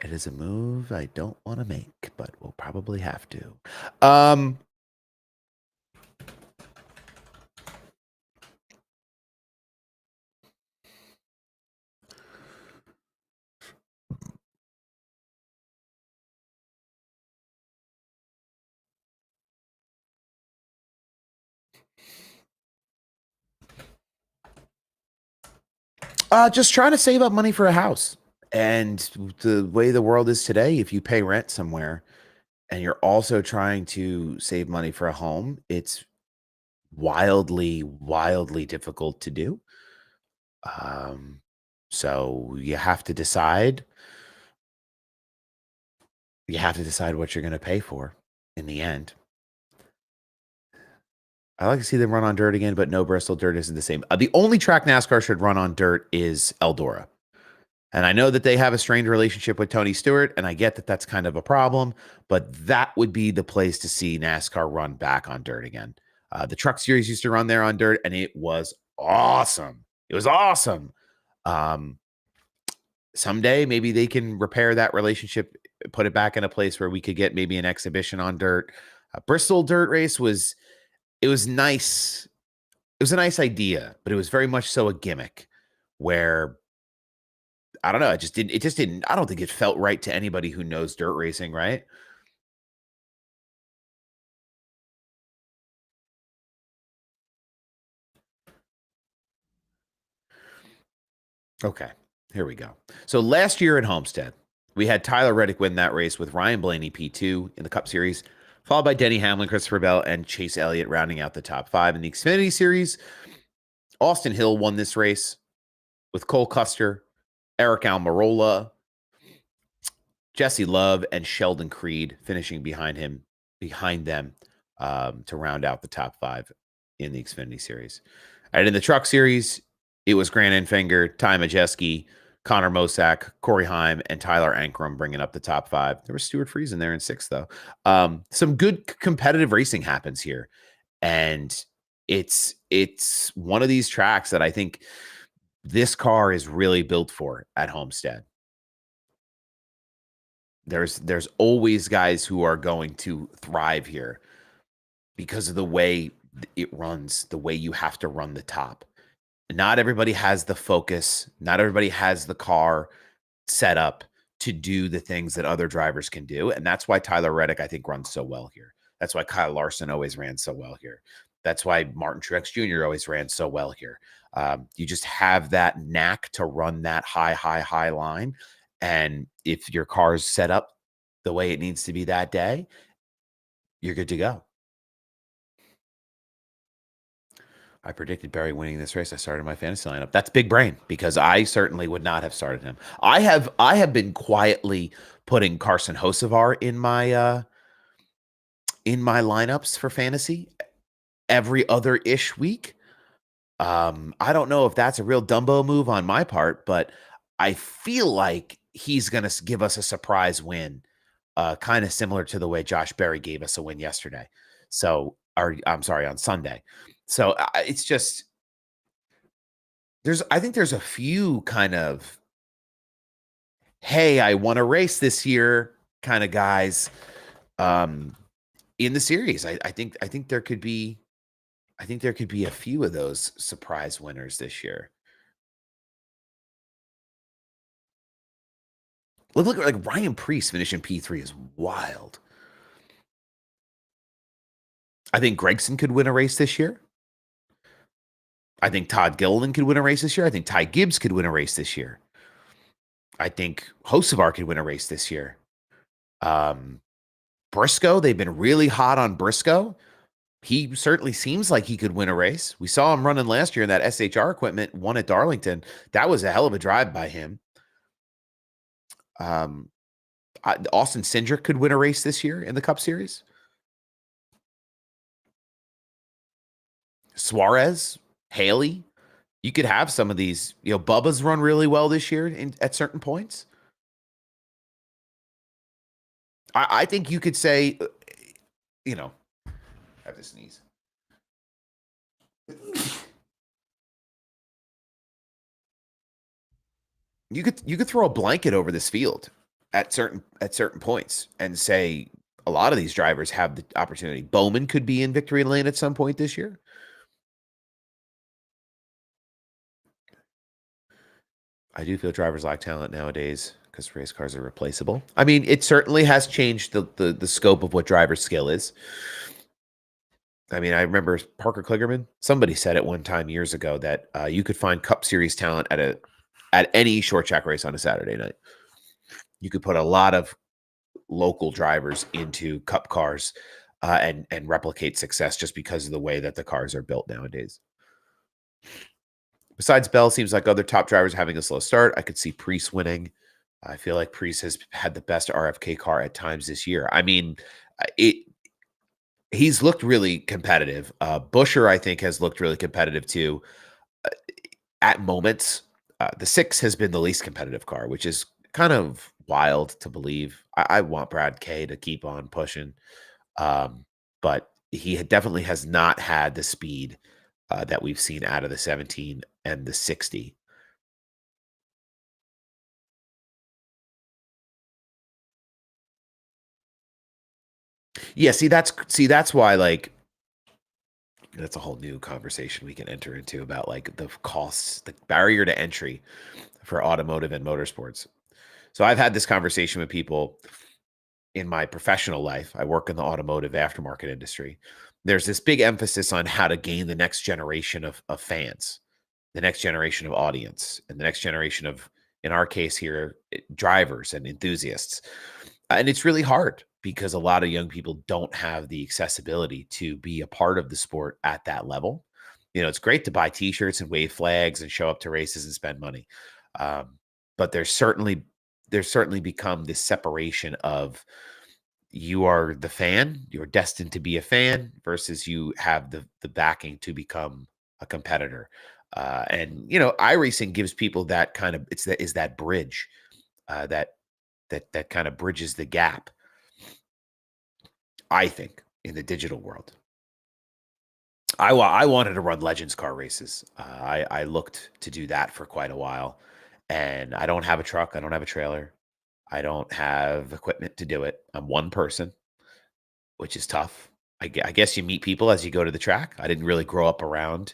S2: It is a move I don't want to make, but we'll probably have to. Just trying to save up money for a house. And the way the world is today, if you pay rent somewhere and you're also trying to save money for a home, it's wildly, wildly difficult to do. So you have to decide. You have to decide what you're going to pay for in the end. I like to see them run on dirt again, but no, Bristol dirt isn't the same. The only track NASCAR should run on dirt is Eldora. And I know that they have a strained relationship with Tony Stewart, and I get that that's kind of a problem, but that would be the place to see NASCAR run back on dirt again. The Truck Series used to run there on dirt, and it was awesome. It was awesome. Um, Someday, maybe they can repair that relationship, put it back in a place where we could get maybe an exhibition on dirt. Bristol dirt race was it was nice. It was a nice idea, but it was very much so a gimmick where I don't know. It just didn't. I don't think it felt right to anybody who knows dirt racing, right? Okay, here we go. So last year at Homestead, we had Tyler Reddick win that race with Ryan Blaney P2 in the Cup Series, followed by Denny Hamlin, Christopher Bell, and Chase Elliott rounding out the top five in the Xfinity Series. Austin Hill won this race with Cole Custer, Eric Almirola, Jesse Love, and Sheldon Creed finishing behind them to round out the top five in the Xfinity Series. And in the Truck Series, it was Grant Enfinger, Ty Majeski, Connor Mosack, Corey Heim, and Tyler Ankrum bringing up the top five. There was Stuart Freeze in there in sixth, though. Some good competitive racing happens here, and it's one of these tracks that I think this car is really built for at Homestead. There's always guys who are going to thrive here because of the way it runs, the way you have to run the top. Not everybody has the focus, not everybody has the car set up to do the things that other drivers can do. And that's why Tyler Reddick, I think, runs so well here. That's why Kyle Larson always ran so well here. That's why Martin Truex Jr. always ran so well here. You just have that knack to run that high line. And if your car's set up the way it needs to be that day, you're good to go. I predicted Barry winning this race. I started my fantasy lineup. That's big brain because I certainly would not have started him. I have been quietly putting Carson Hocevar in my lineups for fantasy every other ish week. I don't know if that's a real Dumbo move on my part, but I feel like he's going to give us a surprise win, kind of similar to the way Josh Berry gave us a win yesterday. So, or I'm sorry, on Sunday. So it's just I think there's a few kind of, hey, I want to race this year kind of guys in the series. I think there could be a few of those surprise winners this year. Look like Ryan Preece finishing P3 is wild. I think Gregson could win a race this year. I think Todd Gilliland could win a race this year. I think Ty Gibbs could win a race this year. I think Hocevar could win a race this year. Briscoe, they've been really hot on Briscoe. He certainly seems like he could win a race. We saw him running last year in that SHR equipment, won at Darlington. That was a hell of a drive by him. Austin Cindric could win a race this year in the Cup Series. Suarez, Haley, you could have some of these. Bubba's run really well this year at certain points. I think you could say, I have to sneeze. You could throw a blanket over this field at certain points and say a lot of these drivers have the opportunity. Bowman could be in victory lane at some point this year. I do feel drivers lack talent nowadays because race cars are replaceable. I mean, it certainly has changed the scope of what driver skill is. I mean, I remember Parker Kligerman. Somebody said it one time years ago that you could find Cup Series talent at any short track race on a Saturday night. You could put a lot of local drivers into Cup cars and replicate success just because of the way that the cars are built nowadays. Besides Bell, seems like other top drivers having a slow start. I could see Preece winning. I feel like Preece has had the best RFK car at times this year. I mean, he's looked really competitive. Busher, I think, has looked really competitive too at moments. The 6 has been the least competitive car, which is kind of wild to believe. I want Brad K to keep on pushing, um, but definitely has not had the speed that we've seen out of the 17 and the 60. Yeah, see that's why like that's a whole new conversation we can enter into about like the costs, the barrier to entry for automotive and motorsports. So I've had this conversation with people in my professional life. I work in the automotive aftermarket industry. There's this big emphasis on how to gain the next generation of fans, the next generation of audience, and the next generation of, in our case here, drivers and enthusiasts. And it's really hard because a lot of young people don't have the accessibility to be a part of the sport at that level. It's great to buy T-shirts and wave flags and show up to races and spend money, um, but there's certainly become this separation of you are the fan, you're destined to be a fan versus you have the backing to become a competitor. And iRacing gives people that kind of it's that is that bridge that kind of bridges the gap, I think, in the digital world. I wanted to run Legends car races. I looked to do that for quite a while, and I don't have a truck. I don't have a trailer. I don't have equipment to do it. I'm one person, which is tough. I guess you meet people as you go to the track. I didn't really grow up around,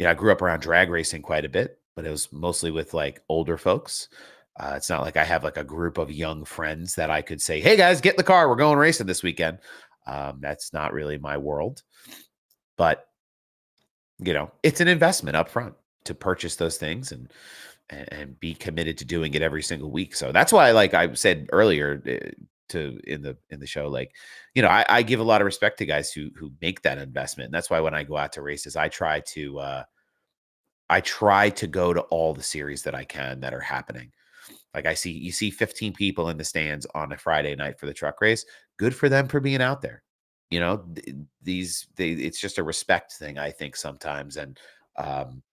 S2: I grew up around drag racing quite a bit, but it was mostly with like older folks. It's not like I have like a group of young friends that I could say, "Hey guys, get in the car. We're going racing this weekend." That's not really my world, but it's an investment up front to purchase those things and be committed to doing it every single week. So that's why, like I said earlier, to in the show, like I give a lot of respect to guys who make that investment. And that's why when I go out to races, I try to go to all the series that I can that are happening. Like you see 15 people in the stands on a Friday night for the truck race. Good for them for being out there. It's just a respect thing, I think sometimes, and um,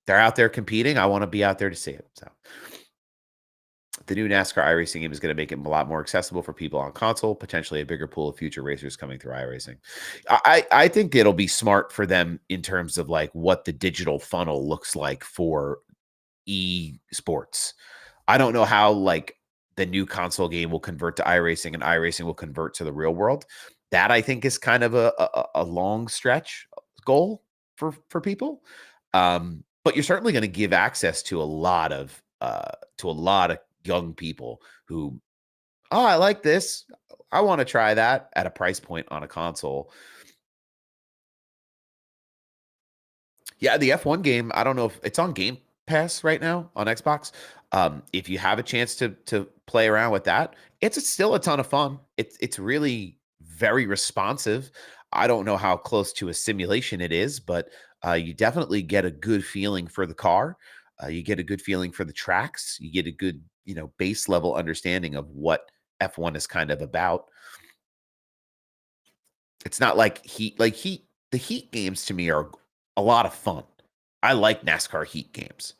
S2: they're out there competing. I want to be out there to see it. So the new NASCAR iRacing game is going to make it a lot more accessible for people on console, potentially a bigger pool of future racers coming through iRacing. I think it'll be smart for them in terms of like what the digital funnel looks like for esports. I don't know how like the new console game will convert to iRacing and iRacing will convert to the real world. That I think is kind of a long stretch goal for people. But you're certainly going to give access to a lot of young people who, oh, I like this. I want to try that at a price point on a console. Yeah, the F1 game, I don't know if it's on Game Pass right now on Xbox. If you have a chance to play around with that, still a ton of fun. It's really very responsive. I don't know how close to a simulation it is, but you definitely get a good feeling for the car. You get a good feeling for the tracks. You get a good, base level understanding of what F1 is kind of about. It's not like Heat. Like Heat, the Heat games to me are a lot of fun. I like NASCAR Heat games,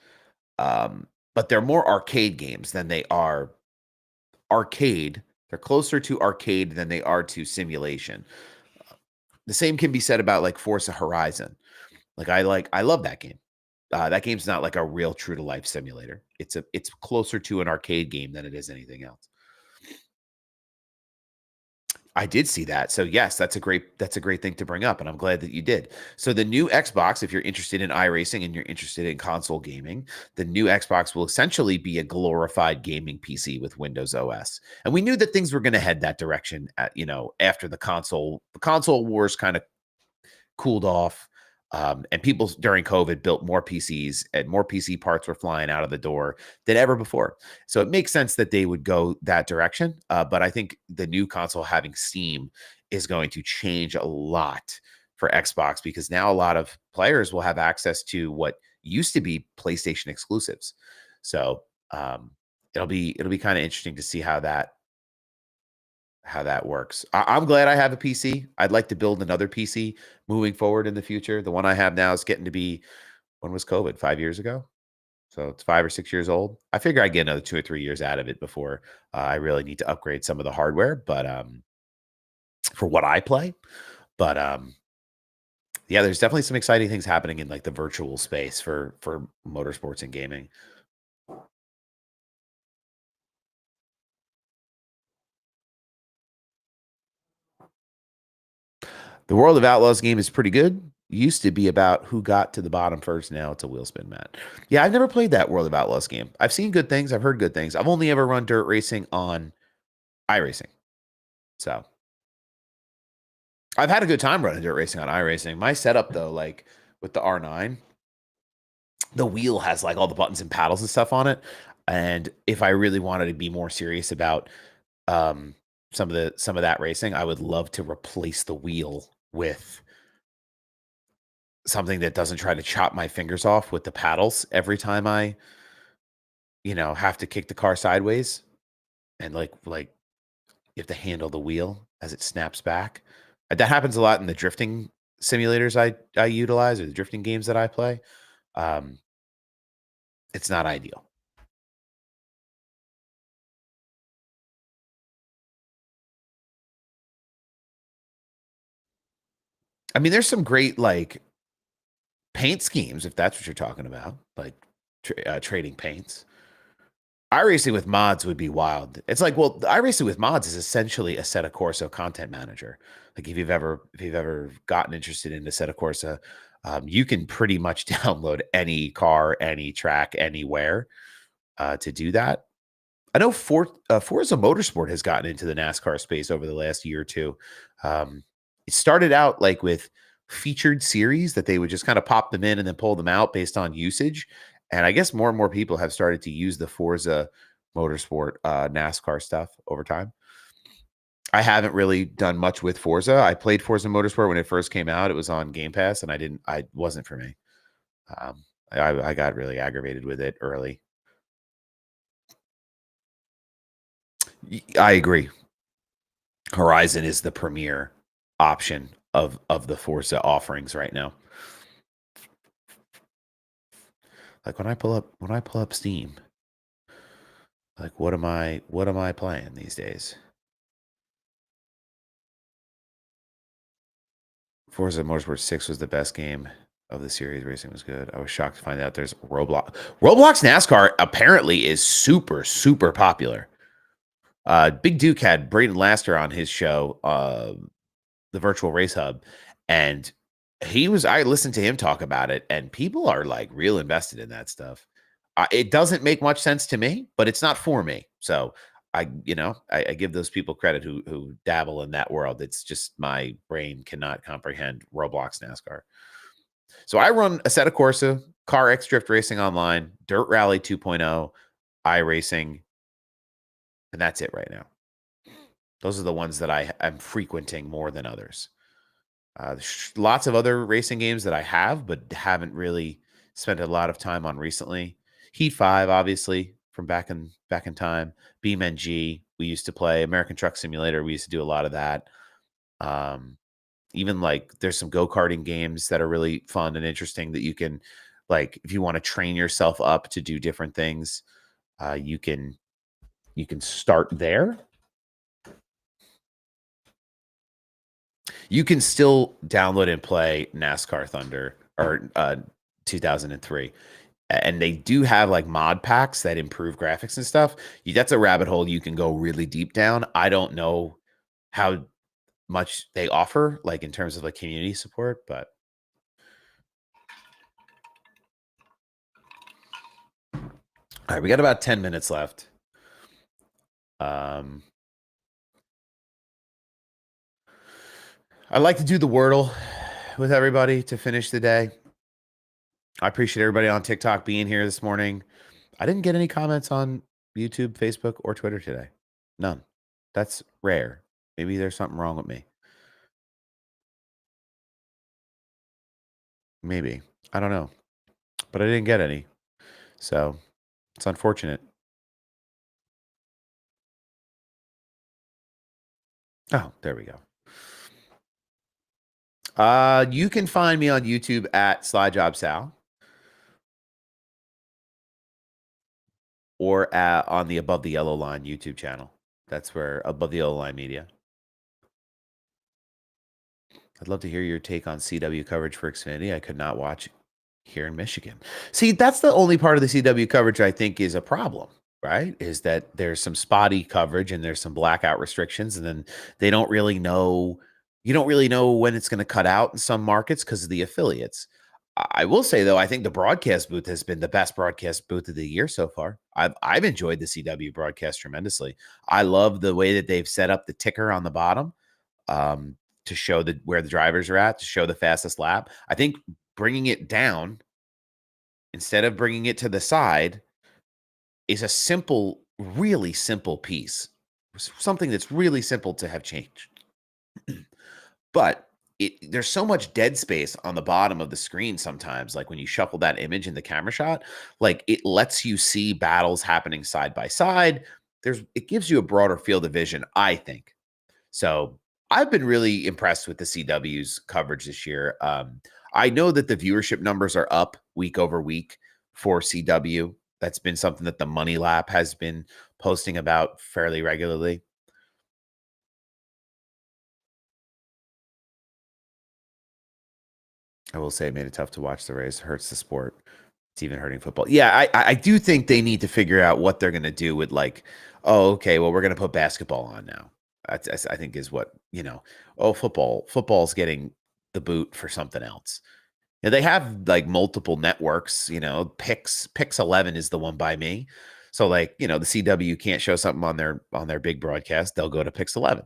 S2: um, but they're more arcade games than they are arcade. They're closer to arcade than they are to simulation. The same can be said about like Forza Horizon. I love that game. That game's not like a real true to life simulator. It's closer to an arcade game than it is anything else. I did see that. So yes, that's a great thing to bring up, and I'm glad that you did. So the new Xbox, if you're interested in iRacing and you're interested in console gaming, the new Xbox will essentially be a glorified gaming PC with Windows OS. And we knew that things were going to head that direction after the console wars kind of cooled off. And people during COVID built more PCs and more PC parts were flying out of the door than ever before. So it makes sense that they would go that direction. But I think the new console having Steam is going to change a lot for Xbox because now a lot of players will have access to what used to be PlayStation exclusives. So it'll be kind of interesting to see how that works. I'm glad I have a PC. I'd like to build another PC moving forward in the future. The one I have now is getting to be, when was COVID? 5 years ago? So it's 5 or 6 years old. I figure I get another 2 or 3 years out of it before I really need to upgrade some of the hardware. But for what I play, but yeah, there's definitely some exciting things happening in like the virtual space for motorsports and gaming. The World of Outlaws game is pretty good. Used to be about who got to the bottom first. Now it's a wheel spin mat. Yeah, I've never played that World of Outlaws game. I've seen good things. I've heard good things. I've only ever run dirt racing on iRacing. So I've had a good time running dirt racing on iRacing. My setup though, like with the R9, the wheel has like all the buttons and paddles and stuff on it. And if I really wanted to be more serious about um, some of that racing, I would love to replace the wheel with something that doesn't try to chop my fingers off with the paddles every time I, have to kick the car sideways and like you have to handle the wheel as it snaps back. That happens a lot in the drifting simulators I utilize or the drifting games that I play. Um, it's not ideal. I mean, there's some great like paint schemes if that's what you're talking about, like trading paints. iRacing with mods would be wild. It's like, well, iRacing with mods is essentially a Seta Corsa content manager. Like if you've ever gotten interested into Seta Corsa, you can pretty much download any car, any track, anywhere to do that. I know Forza Motorsport has gotten into the NASCAR space over the last year or two. Um, it started out like with featured series that they would just kind of pop them in and then pull them out based on usage. And I guess more and more people have started to use the Forza Motorsport NASCAR stuff over time. I haven't really done much with Forza. I played Forza Motorsport when it first came out. It was on Game Pass, and I wasn't for me. I got really aggravated with it early. I agree. Horizon is the premier option of the Forza offerings right now. Like when I pull up Steam, like what am I playing these days? Forza Motorsport 6 was the best game of the series. Racing was good. I was shocked to find out there's Roblox. Roblox NASCAR apparently is super, super popular. Big Duke had Braden Laster on his show, the Virtual Race Hub, and I listened to him talk about it, and people are like real invested in that stuff. It doesn't make much sense to me, but it's not for me. So I give those people credit who dabble in that world. It's just my brain cannot comprehend Roblox NASCAR. So I run Assetto Corsa, Car X Drift Racing Online, Dirt Rally 2.0, iRacing, and that's it right now. Those are the ones that I am frequenting more than others. Lots of other racing games that I have, but haven't really spent a lot of time on recently. Heat 5, obviously, from back in time. BeamNG, we used to play. American Truck Simulator, we used to do a lot of that. Um, Even like there's some go-karting games that are really fun and interesting that you can, like, if you want to train yourself up to do different things, you can start there. You can still download and play NASCAR Thunder or 2003. And they do have like mod packs that improve graphics and stuff. That's a rabbit hole you can go really deep down. I don't know how much they offer, like in terms of like community support, but all right, we got about 10 minutes left. Um, I'd like to do the Wordle with everybody to finish the day. I appreciate everybody on TikTok being here this morning. I didn't get any comments on YouTube, Facebook, or Twitter today. None. That's rare. Maybe there's something wrong with me. Maybe. I don't know. But I didn't get any. So it's unfortunate. Oh, there we go. You can find me on YouTube at Slide Job Sal. or on the Above the Yellow Line YouTube channel. That's where Above the Yellow Line Media. I'd love to hear your take on CW coverage for Xfinity. I could not watch here in Michigan. See, that's the only part of the CW coverage I think is a problem, right? Is that there's some spotty coverage and there's some blackout restrictions, and then they don't really know. You don't really know when it's going to cut out in some markets because of the affiliates. I will say though, I think the broadcast booth has been the best broadcast booth of the year so far. I've enjoyed the CW broadcast tremendously. I love the way that they've set up the ticker on the bottom. To show where the drivers are at, to show the fastest lap. I think bringing it down instead of bringing it to the side is a simple, really simple piece. Something that's really simple to have changed. But there's so much dead space on the bottom of the screen sometimes, like when you shuffle that image in the camera shot, like it lets you see battles happening side by side. It gives you a broader field of vision, I think. So I've been really impressed with the CW's coverage this year. I know that the viewership numbers are up week over week for CW. That's been something that the Money Lap has been posting about fairly regularly. I will say it made it tough to watch the race. It hurts the sport. It's even hurting football. Yeah, I do think they need to figure out what they're going to do with like, oh, okay, well, we're going to put basketball on now. That's I think is what, football's getting the boot for something else. Yeah, they have like multiple networks, Pix 11 is the one by me. So like, the CW can't show something on their big broadcast, they'll go to Pix 11,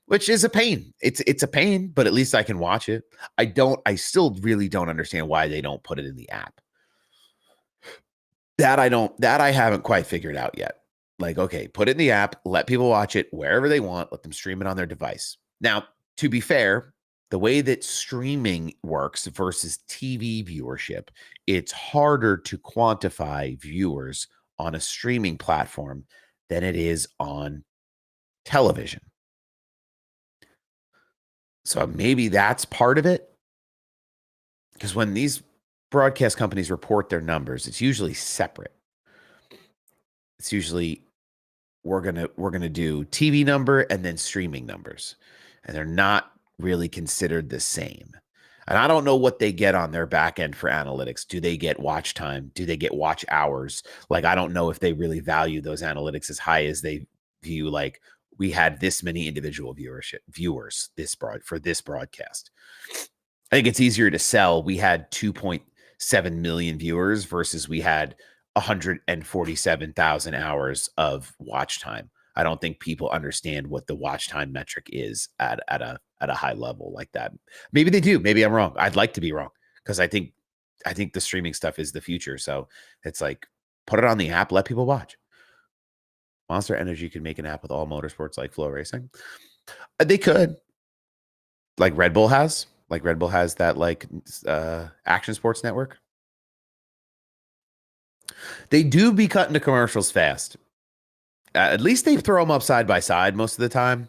S2: which is a pain. It's a pain, but at least I can watch it. I still really don't understand why they don't put it in the app. That I haven't quite figured out yet. Like, okay, put it in the app, let people watch it wherever they want, let them stream it on their device. Now, to be fair, the way that streaming works versus TV viewership, it's harder to quantify viewers on a streaming platform than it is on television. So maybe that's part of it. Because when these broadcast companies report their numbers, it's usually separate. It's usually we're gonna do TV number and then streaming numbers, and they're not really considered the same. And I don't know what they get on their back end for analytics. Do they get watch time? Do they get watch hours? Like, I don't know if they really value those analytics as high as they view, like, we had this many individual viewers for this broadcast. I think it's easier to sell. We had 2.7 million viewers versus we had 147,000 hours of watch time. I don't think people understand what the watch time metric is at a high level like that. Maybe they do. Maybe I'm wrong. I'd like to be wrong because I think the streaming stuff is the future. So it's like, put it on the app, let people watch. Monster Energy could make an app with all motorsports like Flow Racing. They could, like Red Bull has. Like Red Bull has that like action sports network. They do be cutting to commercials fast. At least they throw them up side by side most of the time.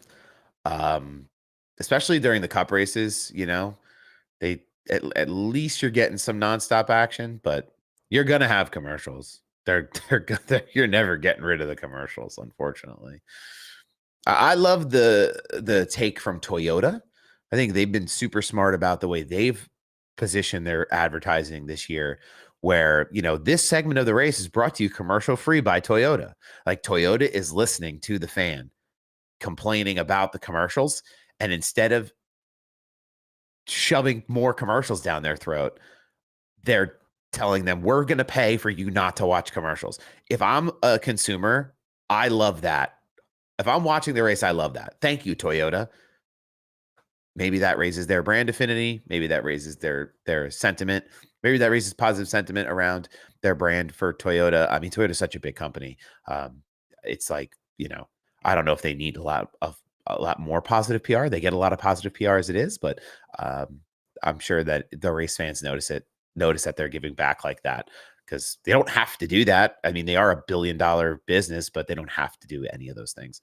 S2: Especially during the cup races, they at least you're getting some nonstop action, but you're gonna have commercials. You're never getting rid of the commercials, unfortunately. I love the take from Toyota. I think they've been super smart about the way they've positioned their advertising this year, where, this segment of the race is brought to you commercial free by Toyota. Like, Toyota is listening to the fan complaining about the commercials, and instead of shoving more commercials down their throat, they're telling them, we're going to pay for you not to watch commercials. If I'm a consumer, I love that. If I'm watching the race, I love that. Thank you, Toyota. Maybe that raises their brand affinity. Maybe that raises their sentiment. Maybe that raises positive sentiment around their brand for Toyota. I mean, Toyota is such a big company. It's like, I don't know if they need a lot more positive PR. They get a lot of positive PR as it is, but I'm sure that the race fans notice that they're giving back like that, because they don't have to do that. I mean, they are $1 billion business, but they don't have to do any of those things.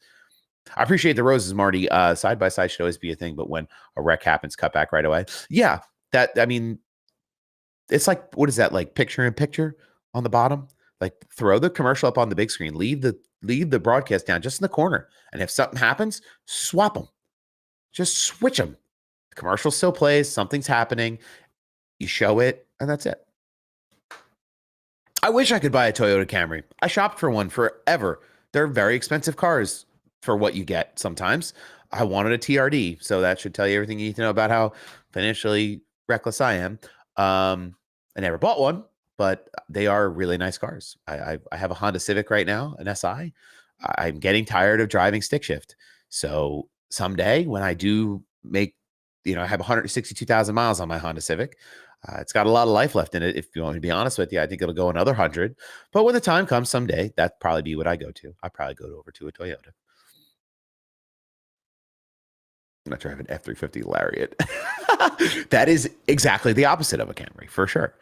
S2: I appreciate the roses, Marty. Side by side should always be a thing, but when a wreck happens, cut back right away. Yeah, I mean, it's like, what is that, like picture in picture on the bottom? Like throw the commercial up on the big screen, leave the broadcast down just in the corner. And if something happens, swap them. Just switch them. The commercial still plays, something's happening. You show it, and that's it. I wish I could buy a Toyota Camry. I shopped for one forever. They're very expensive cars for what you get sometimes. I wanted a TRD, so that should tell you everything you need to know about how financially reckless I am. I never bought one, but they are really nice cars. I have a Honda Civic right now, an SI. I'm getting tired of driving stick shift. So someday when I do make, I have 162,000 miles on my Honda Civic. It's got a lot of life left in it. If you want me to be honest with you, I think it'll go another 100. But when the time comes someday, that'd probably be what I go to. I'd probably go over to a Toyota. I'm not driving an F-350 Lariat. That is exactly the opposite of a Camry, for sure.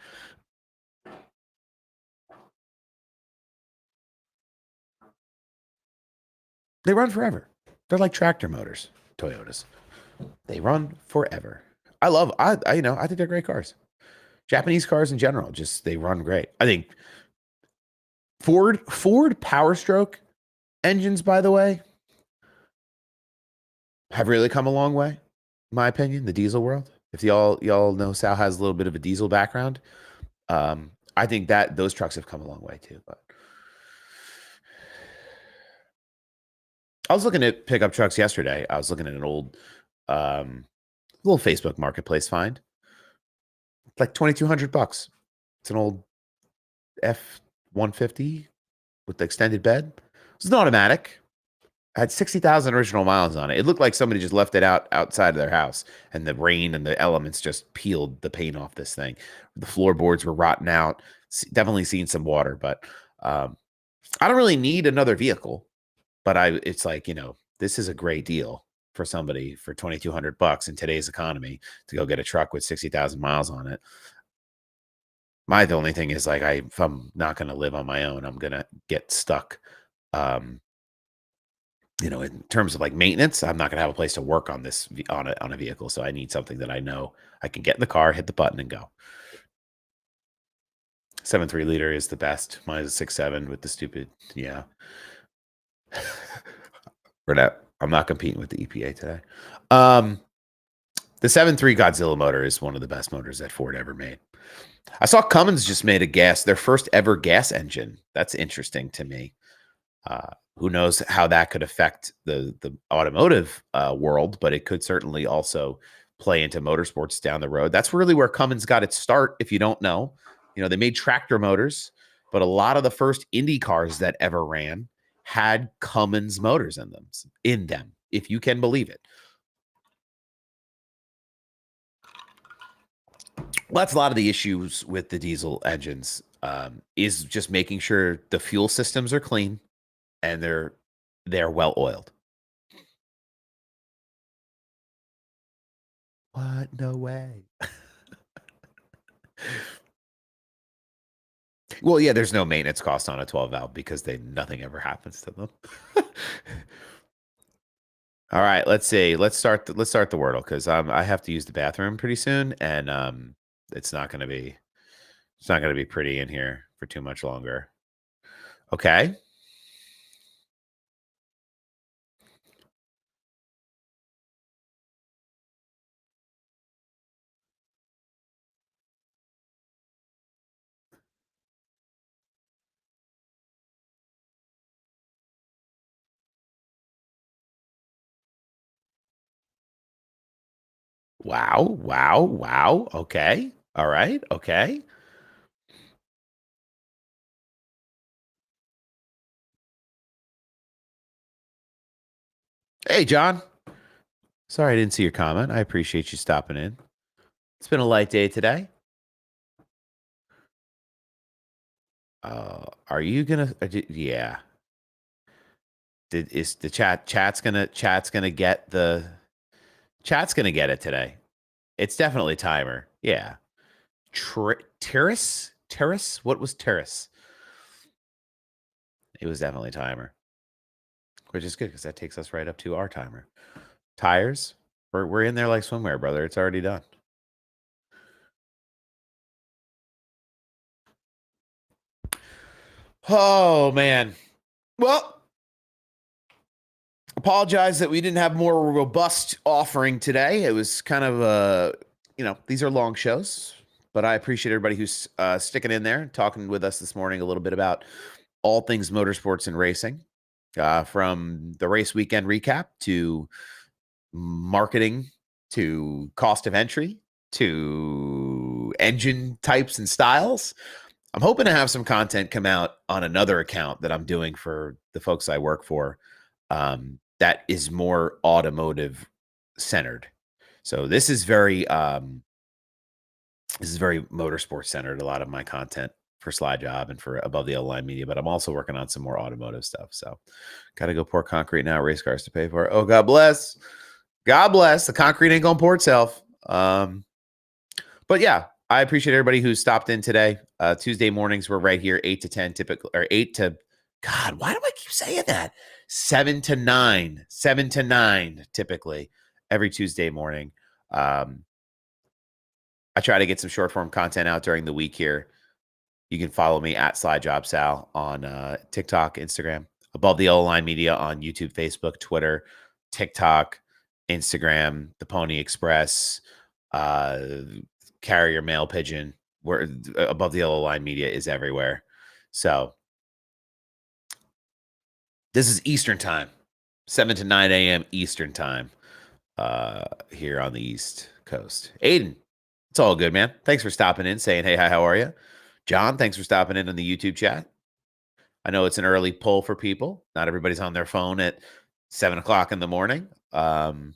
S2: They run forever. They're like tractor motors, Toyotas. They run forever. I think they're great cars. Japanese cars in general, just they run great. I think Ford Power Stroke engines, by the way, have really come a long way, in my opinion, the diesel world. If y'all know, Sal has a little bit of a diesel background. I think that those trucks have come a long way too. But I was looking at pickup trucks yesterday. I was looking at an old little Facebook marketplace find. Like $2,200. It's an old F-150 with the extended bed. It's an automatic. It had 60,000 original miles on it. It looked like somebody just left it outside of their house, and the rain and the elements just peeled the paint off this thing. The floorboards were rotting out. Definitely seen some water, but I don't really need another vehicle. But it's like, this is a great deal for somebody for $2,200 in today's economy to go get a truck with 60,000 miles on it. The only thing is, like, if I'm not going to live on my own, I'm going to get stuck. In terms of like maintenance, I'm not going to have a place to work on this on a vehicle. So I need something that I know I can get in the car, hit the button, and go. 7.3 liter is the best. Mine is 6.7 with the stupid, yeah. I'm not competing with the EPA today. The 7.3 Godzilla motor is one of the best motors that Ford ever made. I saw Cummins just made their first ever gas engine. That's interesting to me. Who knows how that could affect the automotive world, but it could certainly also play into motorsports down the road. That's really where Cummins got its start. If you don't know, they made tractor motors, but a lot of the first Indy cars that ever ran had Cummins motors in them, if you can believe it. Well, that's a lot of the issues with the diesel engines, is just making sure the fuel systems are clean and they're well oiled. What? No way. Well, yeah, there's no maintenance cost on a 12 valve because nothing ever happens to them. All right, let's see. Let's start the Wordle, because I have to use the bathroom pretty soon, and it's not gonna be pretty in here for too much longer. Okay. Wow, wow, wow. Okay. All right. Okay. Hey, John. Sorry I didn't see your comment. I appreciate you stopping in. It's been a light day today. Are you gonna? Yeah. Is the chat's gonna get it today? It's definitely timer. Yeah. Terrace? What was Terrace? It was definitely timer, which is good because that takes us right up to our timer. Tires, we're in there like swimwear, brother. It's already done. Oh, man. Well, apologize that we didn't have more robust offering today. It was kind of, these are long shows, but I appreciate everybody who's sticking in there and talking with us this morning a little bit about all things motorsports and racing, from the race weekend recap to marketing to cost of entry to engine types and styles. I'm hoping to have some content come out on another account that I'm doing for the folks I work for, that is more automotive centered. So this is very motorsports centered, a lot of my content for Slide Job and for Above the Yellow Line Media, but I'm also working on some more automotive stuff. So got to go pour concrete now, race cars to pay for it. Oh, God bless. God bless. The concrete ain't going to pour itself. But yeah, I appreciate everybody who stopped in today. Tuesday mornings, we're right here, 8 to 10 typically, or 8 to, God, why do I keep saying that? 7 to 9 typically every Tuesday morning. I try to get some short form content out during the week here. You can follow me at Slide Job Sal on TikTok, Instagram, Above the Yellow Line Media on YouTube, Facebook, Twitter, TikTok, Instagram, the Pony Express, Carrier Mail Pigeon, where Above the Yellow Line Media is everywhere. So this is Eastern time, 7 to 9 a.m. Eastern time, here on the East Coast. Aiden, it's all good, man. Thanks for stopping in, saying, hey, hi, how are you? John, thanks for stopping in on the YouTube chat. I know it's an early pull for people. Not everybody's on their phone at 7 o'clock in the morning. But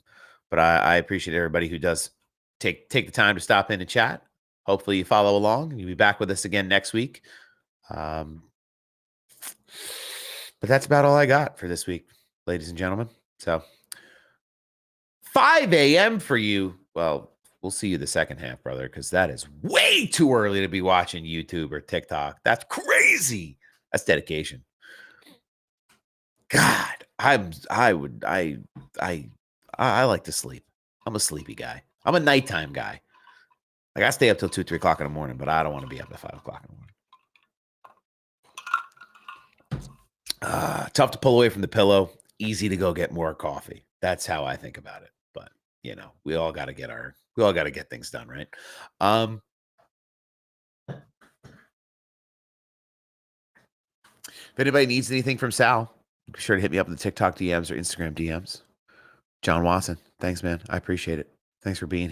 S2: I appreciate everybody who does take the time to stop in and chat. Hopefully you follow along. You'll be back with us again next week. But that's about all I got for this week, ladies and gentlemen. So 5 a.m. for you. Well, we'll see you the second half, brother, because that is way too early to be watching YouTube or TikTok. That's crazy. That's dedication. God, I like to sleep. I'm a sleepy guy. I'm a nighttime guy. Like I stay up till 2, 3 o'clock in the morning, but I don't want to be up at 5 o'clock in the morning. Tough to pull away from the pillow. Easy to go get more coffee. That's how I think about it. But we all got to get things done, right? If anybody needs anything from Sal, be sure to hit me up in the TikTok DMs or Instagram DMs. John Watson, thanks, man. I appreciate it. Thanks for being here.